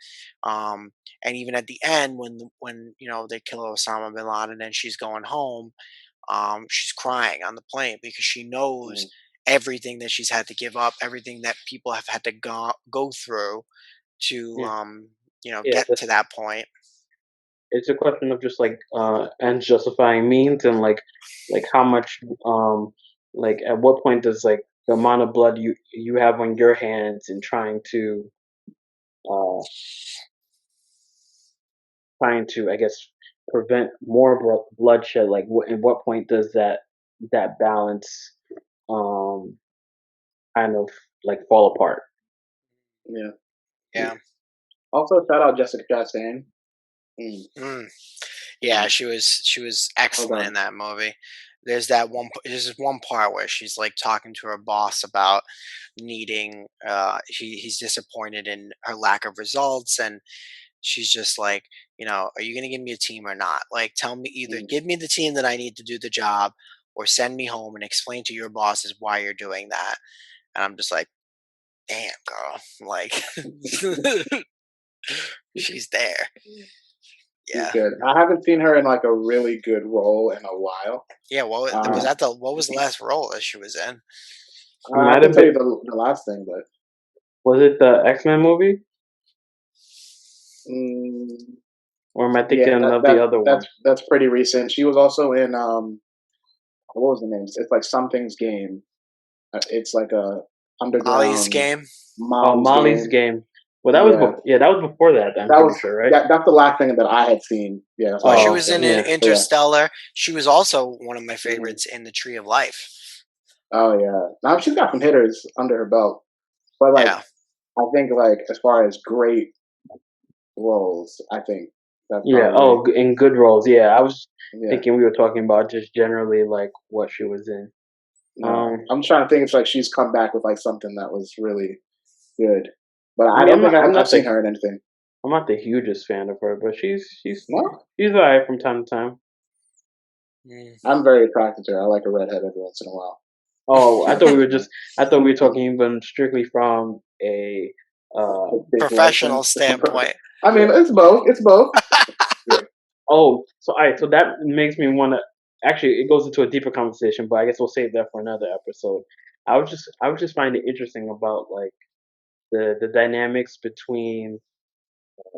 Um, and even at the end, when they kill Osama bin Laden and she's going home, she's crying on the plane because she knows Hmm. everything that she's had to give up, everything that people have had to go through to Yeah, yeah. get to that point. It's a question of just like ends justifying means, and like how much like at what point does like the amount of blood you have on your hands in uh trying to, I guess, prevent more bloodshed, like at what point does that balance um kind of like fall apart. Yeah. Yeah. Also, shout out Jessica Chastain. Mm. Mm. Yeah, Mm. she was Well excellent in done. that movie. There's this one part where she's like talking to her boss about needing he's disappointed in her lack of results, and she's just like, are you going to give me a team or not? Like, tell me, either Mm. give me the team that I need to do the job, or send me home and explain to your bosses why you're doing that. And I'm just like, damn, girl. Like, she's there. She's Yeah. good. I haven't seen her in like a really good role in a while. Yeah. Was Uh, that what was the last role that she was in? It I might can have tell been. you the last thing, but Was it the X-Men movie, mm, or am I yeah, thinking of the other one? that's pretty recent. She was also in what was the name? It's like something's game. It's like a Molly's underground Game. Oh, Molly's Molly's game. Game. Well, that was Yeah, yeah, that was before that. I'm that pretty was sure, right? that's the last thing that I had seen. Yeah, that's Well, why I she didn't Oh, was say in anything. yeah. But yeah. Interstellar. She was also one of my Mhm. favorites in The Tree of Life. Oh yeah. Now she's got some hitters under her belt. But like Yeah. I think like as far as great roles, I think that's Yeah. probably Oh, in good roles. Yeah, I was yeah. thinking we were talking about just generally like what she was in. No, Um, I'm trying to think. It's like she's come back with like something that was really good, but I I mean, don't think I'm I've not seen her in anything. the hugest fan of her, but No, she's alright from time to time. Mm. I'm very attracted to her. I like a redhead every once in a while. Oh, I thought we were talking even strictly from a uh Big Professional license. standpoint. I mean, it's both. It's both. Yeah. oh, so all right, so that makes me want to actually it goes into a deeper conversation, but I guess we'll save that for another episode. I was just finding it interesting about like the dynamics between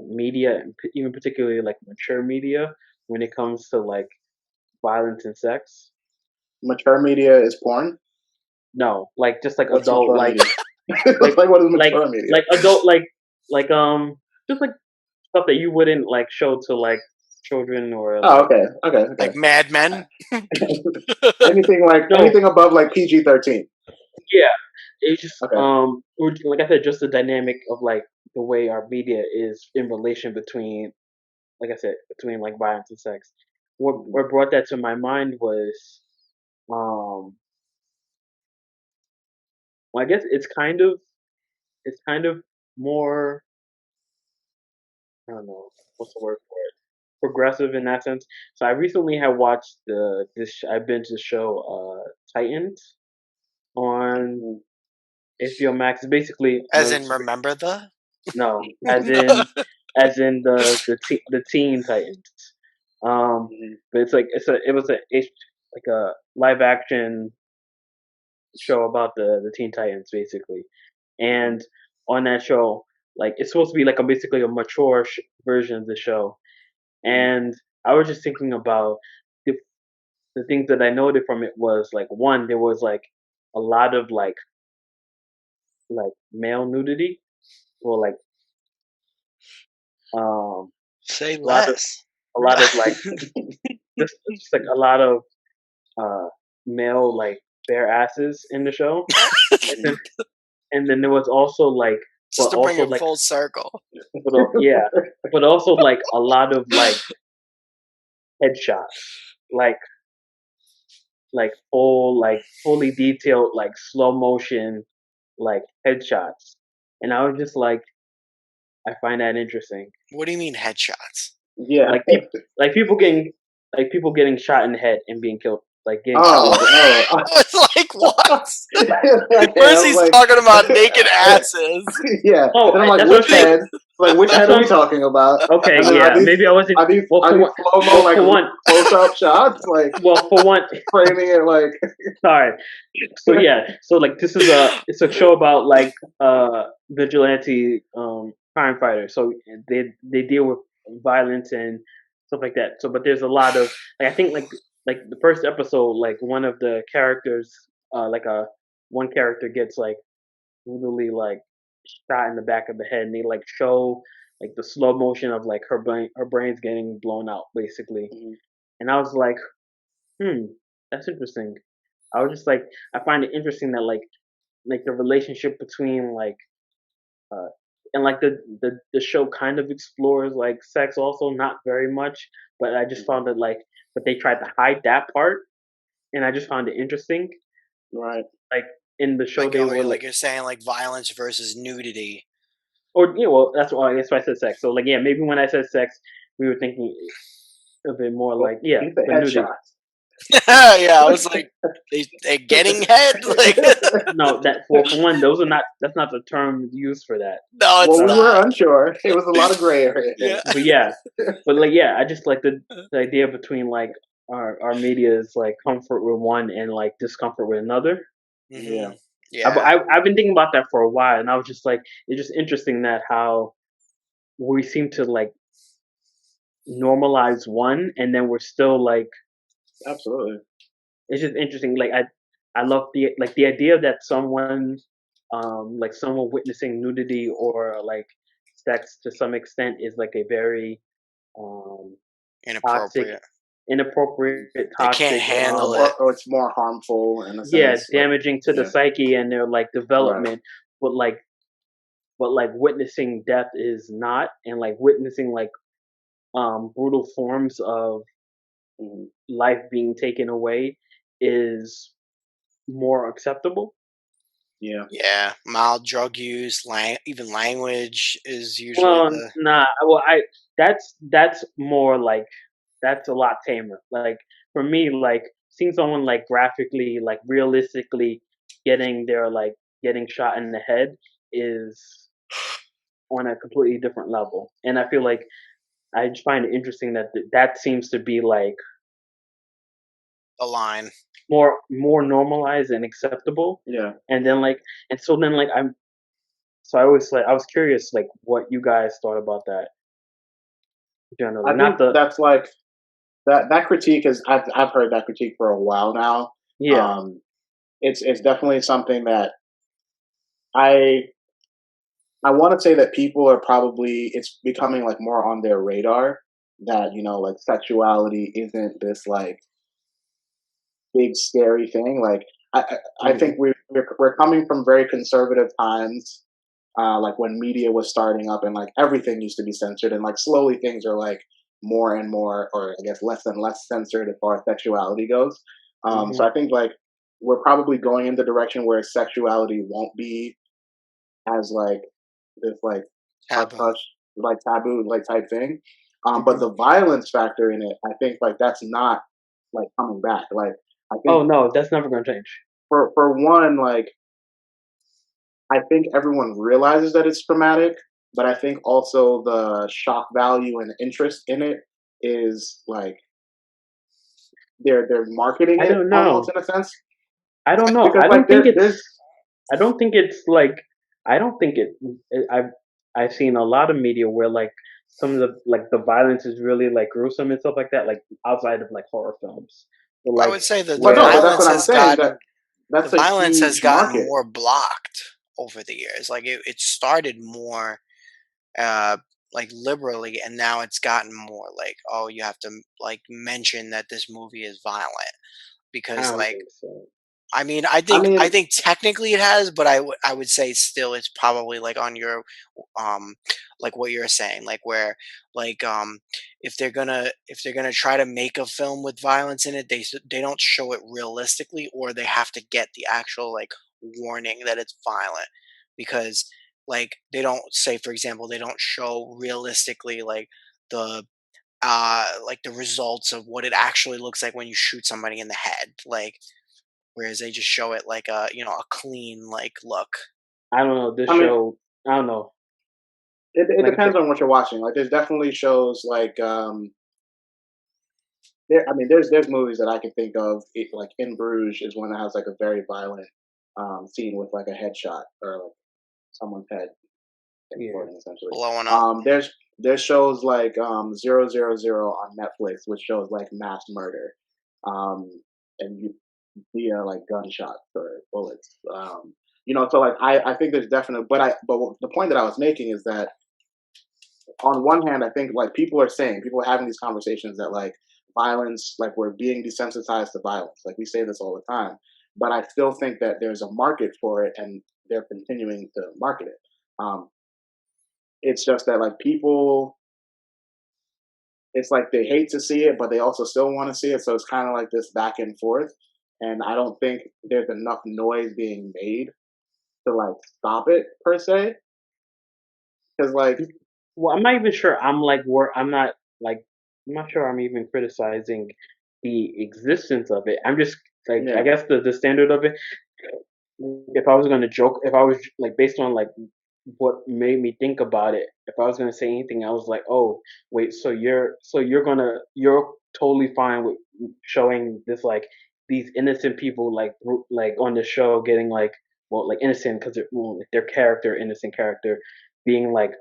media, and even particularly like mature media, when it comes to like violence and sex. Mature media is porn. No, like just like What's adult, mature media? like Like what is like mature media? like adult, like just like stuff that you wouldn't like show to like children or Oh, like okay, okay, okay. Like Mad Men. no, Anything above like PG-13. yeah. It's just Okay. like I said, just the dynamic of like the way our media is in relation between, like I said, between like violence and sex. What brought that to my mind was um well, I guess it's kind of more, I don't know what's the word for it, progressive in that sense. So I recently have watched I binged the show Titans on Mhm. HBO Max. It's basically As in, remember the? no, as in the Teen Titans. Um, Mhm. but it was like a live action show about the Teen Titans basically, Mhm. and on that show, like it's supposed to be like a basically a mature version of the show, Mhm. and I was just thinking about the the things that I noted from it was like one, there was like a lot of like male nudity, or like um Say a lot of less. like just like a lot of uh male like bare asses in the show, and then Mhm. there was also but Just to bring also it like full circle. yeah, but also like a lot of like headshots, like fully detailed like slow motion like headshots, and I was just like, I find that interesting. What do you mean headshots? Yeah. Like people, people getting shot in the head and being killed, like getting shot with Oh, Oh, bullets. oh. I was like, what? Okay, I First was he's like, talking about naked asses. yeah. Oh, And I'm like, that's what I'm which saying. head? Like, which That's head are what we I'm. talking about? Okay, And then yeah, maybe I wasn't. Well, are for these one, slow mo like close up shots, like for one, framing it like sorry. So yeah, so like this is it's a show about like vigilante crime fighters. So they deal with violence and stuff like that. So but there's a lot of like, I think like the first episode, like one of the characters, like a one character gets like brutally like shot in the back of the head, and they like show like the slow motion of like her brain's getting blown out basically. Mhm. And I was like, that's interesting. I was just like, I find it interesting that like the relationship between like uh and like the show kind of explores like sex also, not very much, but I just Mhm. found it like, but they tried to hide that part, and I just found it interesting. Right. Like in the show they were Like like, you're saying, like violence versus nudity. or well, that's why I said sex. So like yeah, maybe when I said sex, we were thinking a bit more Well, like, yeah, he said the nudity. headshots. Yeah, I was like, they getting head? Like, No, that for one, those are not. That's not the term used for that. no, it's Well, we Uh, were not. unsure. It was a lot of gray area Yeah. but yeah, but like yeah, I just like the idea between like our media's like comfort with one and like discomfort with another. Yeah, Hmm. Yeah. I've been thinking about that for a while, and I was just like, it's just interesting that how we seem to like normalize one, and then we're still like, absolutely. it's just interesting. Like I love the idea that someone like someone witnessing nudity or like sex to some extent is like a very um toxic, Inappropriate. inappropriate, They can't toxic, handle it. Or it's more harmful in a yeah, sense. Like, damaging to the yeah, psyche and their like right. development. But like, witnessing death is not, and like witnessing like brutal forms of Mhm. life being taken away is more acceptable. Yeah, Yeah, mild drug use, even language is usually Well, the. nah. Well, that's more like, that's a lot tamer. Like for me, like seeing someone like graphically, like realistically getting shot in the head is on a completely different level. And I feel like I just find it interesting that that seems to be like The line. more normalized and acceptable. yeah. And then like, and so then like So I was curious like what you guys thought about that generally. I Not think the that's like that critique is I've heard that critique for a while now. yeah. Um, it's definitely something that I I want to say that people are probably it's becoming like more on their radar that like sexuality isn't this like big scary thing. Like I Hmm. think we're coming from very conservative times, like when media was starting up and like everything used to be censored, and like slowly things are like more and more, or I guess less and less censored as far as sexuality gogoes. So Hmm. I think like we're probably going in the direction where sexuality won't be as like this like hush Taboo. hush like taboo like type thing. But Hmm. the violence factor in it, I think like that's not like coming back. Like I Oh think no, that's never gonna change. for one, like I think everyone realizes that it's traumatic, but I think also the shock value and interest in it is like they're marketing I it don't almost know. in a sense I don't know. because like there's I don't think it's like. I don't think I've seen a lot of media where like some of the violence is really like gruesome and stuff like that. Like outside of like horror films, but I like would say that but no, but where that's what I'm saying that the that's a violence has huge gotten market. more blocked over the years. Like it started more uh like liberally, and now it's gotten more like, oh, you have to like mention that this movie is violent I because don't like think so. I mean, I I mean, think technically it has, but I would say still it's probably like on your um like what you're saying, like where like if they're gonna try to make a film with violence in it, they don't show it realistically, or they have to get the actual like warning that it's violent, because like they don't say, for example, they don't show realistically like the results of what it actually looks like when you shoot somebody in the head, like whereas they just show it like a a clean like look. I don't know. This I mean, show. I don't know. it Like depends on what you're watching. Like, there's definitely shows like there. I mean, there's movies that I can think of. Like In Bruges is one that has like a very violent scene with like a headshot or like someone's head yeah. exploding essentially. Blowing up. There's shows like 000 on Netflix, which shows like mass murder, um, and you via like gunshots or bullets. So like I think there's definitely, but the point that I was making is that on one hand, I think like people are having these conversations that like violence, like we're being desensitized to violence. Like we say this all the time, but I still think that there's a market for it, and they're continuing to market it. Um, it's just that like people, it's like they hate to see it, but they also still want to see it. So it's kind of like this back and forth. And I don't think there's enough noise being made to like stop it per se. Because like, Well, I'm not even sure. I'm not like. I'm not sure. I'm even criticizing the existence of it. I'm just like. I yeah, guess the standard of it. If I was gonna joke, if I was like based on like what made me think about it, if I was gonna say anything, I was like, oh wait, you're totally fine with showing this like these innocent people like on the show getting like well like innocent because like, their character innocent character being like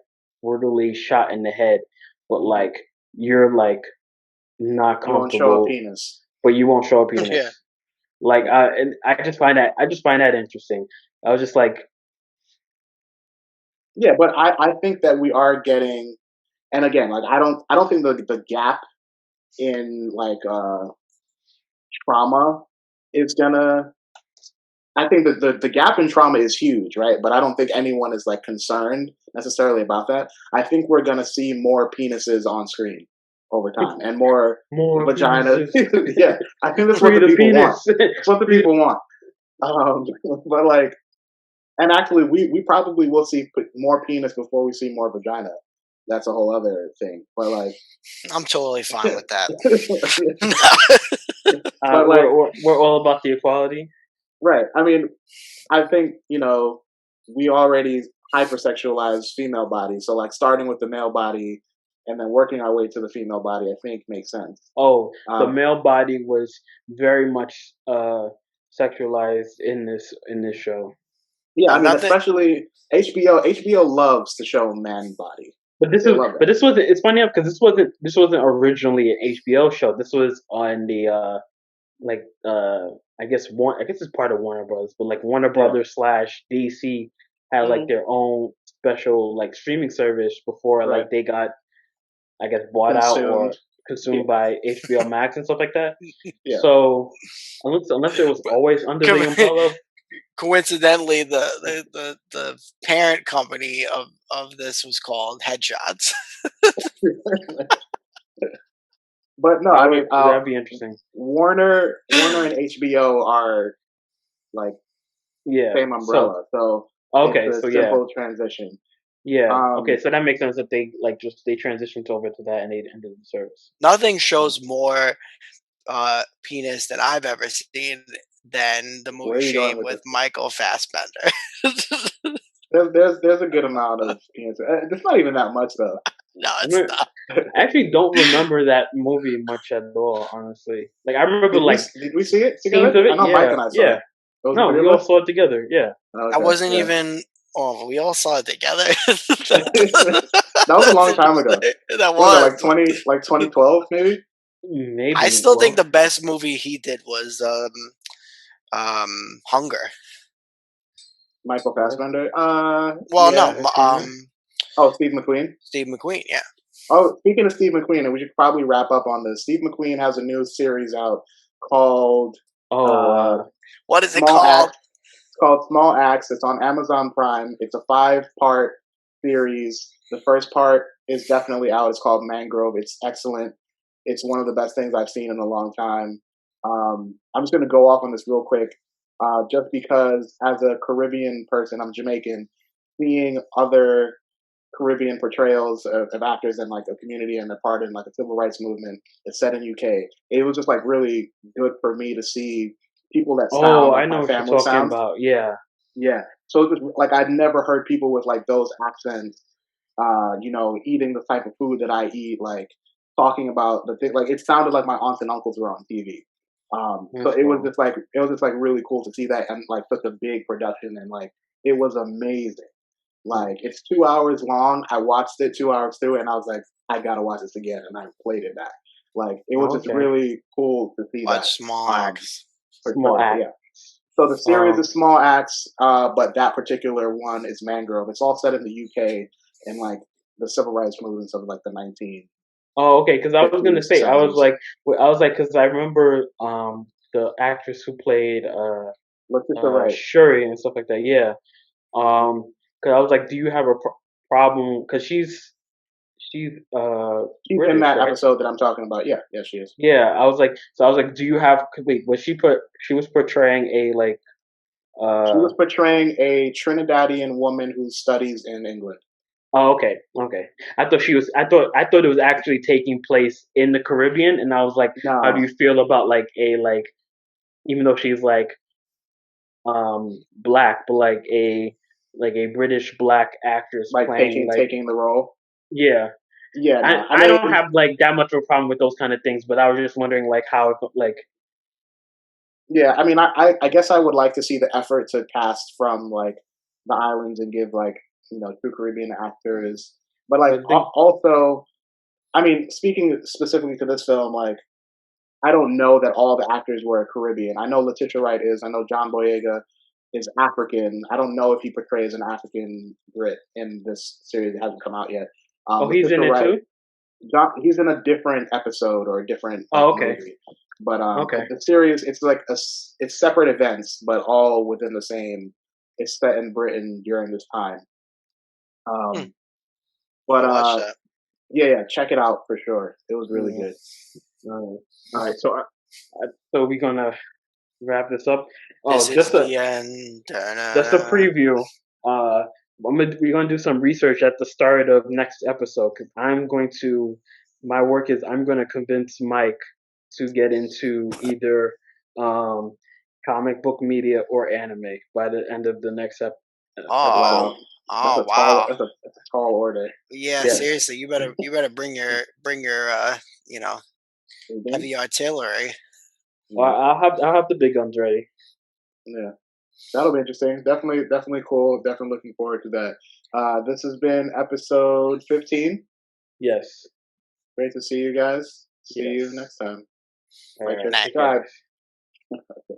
brutally shot in the head, but like you're like not you won't show a comfortable, penis. but you won't show a Yeah. penis. Like and I just find that interesting. I was just like, Yeah, but I think that we are getting, and again, like I don't think the gap in like trauma is gonna. I think that the gap in trauma is huge, right? But I don't think anyone is like concerned necessarily about that. I think we're gonna see more penises on screen over time and more more vagina. penises. Yeah, I think that's what Free the the people want. penis. That's what the Free people want. Um, but like, and actually, we probably will see more penis before we see more vagina. That's a whole other thing. But like, I'm totally fine with that. but like, we're all about the equality. right? I mean, I think we already hypersexualize female bodies, so like starting with the male body and then working our way to the female body, I think makes sense. Oh, the Um, male body was very much sexualized in this show. Yeah, I mean, Nothing. especially HBO. HBO loves to show man body. But this They is, love but that. this wasn't. It's funny because this wasn't originally an HBO show. This was on the like I guess I guess it's part of Warner Brothers, but like Warner Yeah. Brothers slash DC had like Hmm. their own special like streaming service before Right. like they got, I guess, bought out Consumed. or Yeah. consumed by HBO Max and stuff like that. Yeah. So unless it was always under the umbrella, Coincidentally, the parent company of this was called Headshots. But no, I mean, that'd be interesting. Warner and HBO are like Yeah. same So umbrella, so it's okay. a So yeah. simple transition. Yeah. Okay. Um, So that makes sense that they like just they transitioned over to that and they ended the service. Nothing shows more penis that I've ever seen than the movie where are you going Shame with with this? Michael Fassbender. There's a good amount of penis. It's not even that much though. No, I it's mean, not. I actually don't remember that movie much at all, honestly. Like I remember like Did we see it scenes together? of I it. know Mike Yeah, and I saw yeah. it. It was No, a we good all list. saw it together. Yeah. I Okay, wasn't yeah. even. Oh, we all saw it together. That was a That's long time ago. interesting. That What was that, was. like 2012 maybe? I Maybe. still think Well, the best movie he did was Hunger. Michael okay. Fassbender. Well, Yeah. no, I've seen it. Oh, Steve McQueen. Steve McQueen. Yeah. Oh, speaking of Steve McQueen, and we should probably wrap up on this. Steve McQueen has a new series out called Oh, uh, What is it Small called? Acts. It's called Small Acts. It's on Amazon Prime. It's a 5-part series. The first part is definitely out. It's called Mangrove. It's excellent. It's one of the best things I've seen in a long time. I'm just going to go off on this real quick, just because as a Caribbean person, I'm Jamaican, seeing other Caribbean portrayals of actors in like a community and a part in like a civil rights movement. It's set in UK. It was just like really good for me to see people that oh, sound I like know my what you're family talking sounds. about. Yeah. Yeah. So it's just like I'd never heard people with like those accents, eating the type of food that I eat, like talking about the thing. Like it sounded like my aunts and uncles were on TV. So That's cool. it was just like really cool to see that and like such a big production and like it was amazing. Like it's 2 hours long. I watched it 2 hours through, and I was like, I gotta watch this again, and I played it back. Like it was just Okay. really cool to see that. Watch Small Um, Axe. Small portrayal, act. yeah. So the series Um. is Small Acts, but that particular one is Mangrove. It's all set in the UK in like the civil rights movements of like the 1950s Oh, okay. Because I was gonna to say, 70s. because I remember the actress who played Letitia Wright. Shuri and stuff like that. Yeah. Because I was like, do you have a problem? Because she's She's in British, that right? episode that I'm talking about. Yeah, yeah, she is. Yeah. I was like, do you have? Wait, she was portraying a like She uh. was portraying a Trinidadian woman who studies in England. Oh, okay, okay. I thought she was. I thought it was actually taking place in the Caribbean, and I was like, how do No, you feel about like a like even though she's like black, but like a British black actress like playing like taking the role. yeah. Yeah, no. I I don't mean, have like that much of a problem with those kind of things, but I was just wondering like how like yeah, I mean, I guess I would like to see the effort to cast from like the islands and give like true Caribbean actors, but like but they also, I mean, speaking specifically to this film, like I don't know that all the actors were Caribbean. I know Letitia Wright is. I know John Boyega is African. I don't know if he portrays an African Brit in this series. It hasn't come out yet. oh he's in Letitia it Wright, too. He's in a different episode or a different like Oh okay, movie, but okay. the series it's like it's separate events, but all within the same. It's set in Britain during this time. Hmm, Um, but I'll watch that. yeah, yeah, check it out for sure. It was really Yeah. good. All right. So so we're gonna wrap this up. This Oh, is the end. just a Da-na. preview. We're gonna do some research at the start of next episode because I'm going to. My work is I'm going to convince Mike to get into either um, comic book media or anime by the end of the next Oh, episode. Wow, oh, wow. that's a tall order. Yeah, Yes. seriously, you better bring your you know Mhm. heavy artillery. Well, Yeah, I'll have the big guns ready. yeah. That'll be interesting. Definitely, definitely cool. Definitely looking forward to that. This has been episode 15. Yes. Great to see you guys. See you Yes. next time. All Like, right. share, Night. Take care, subscribe. guys.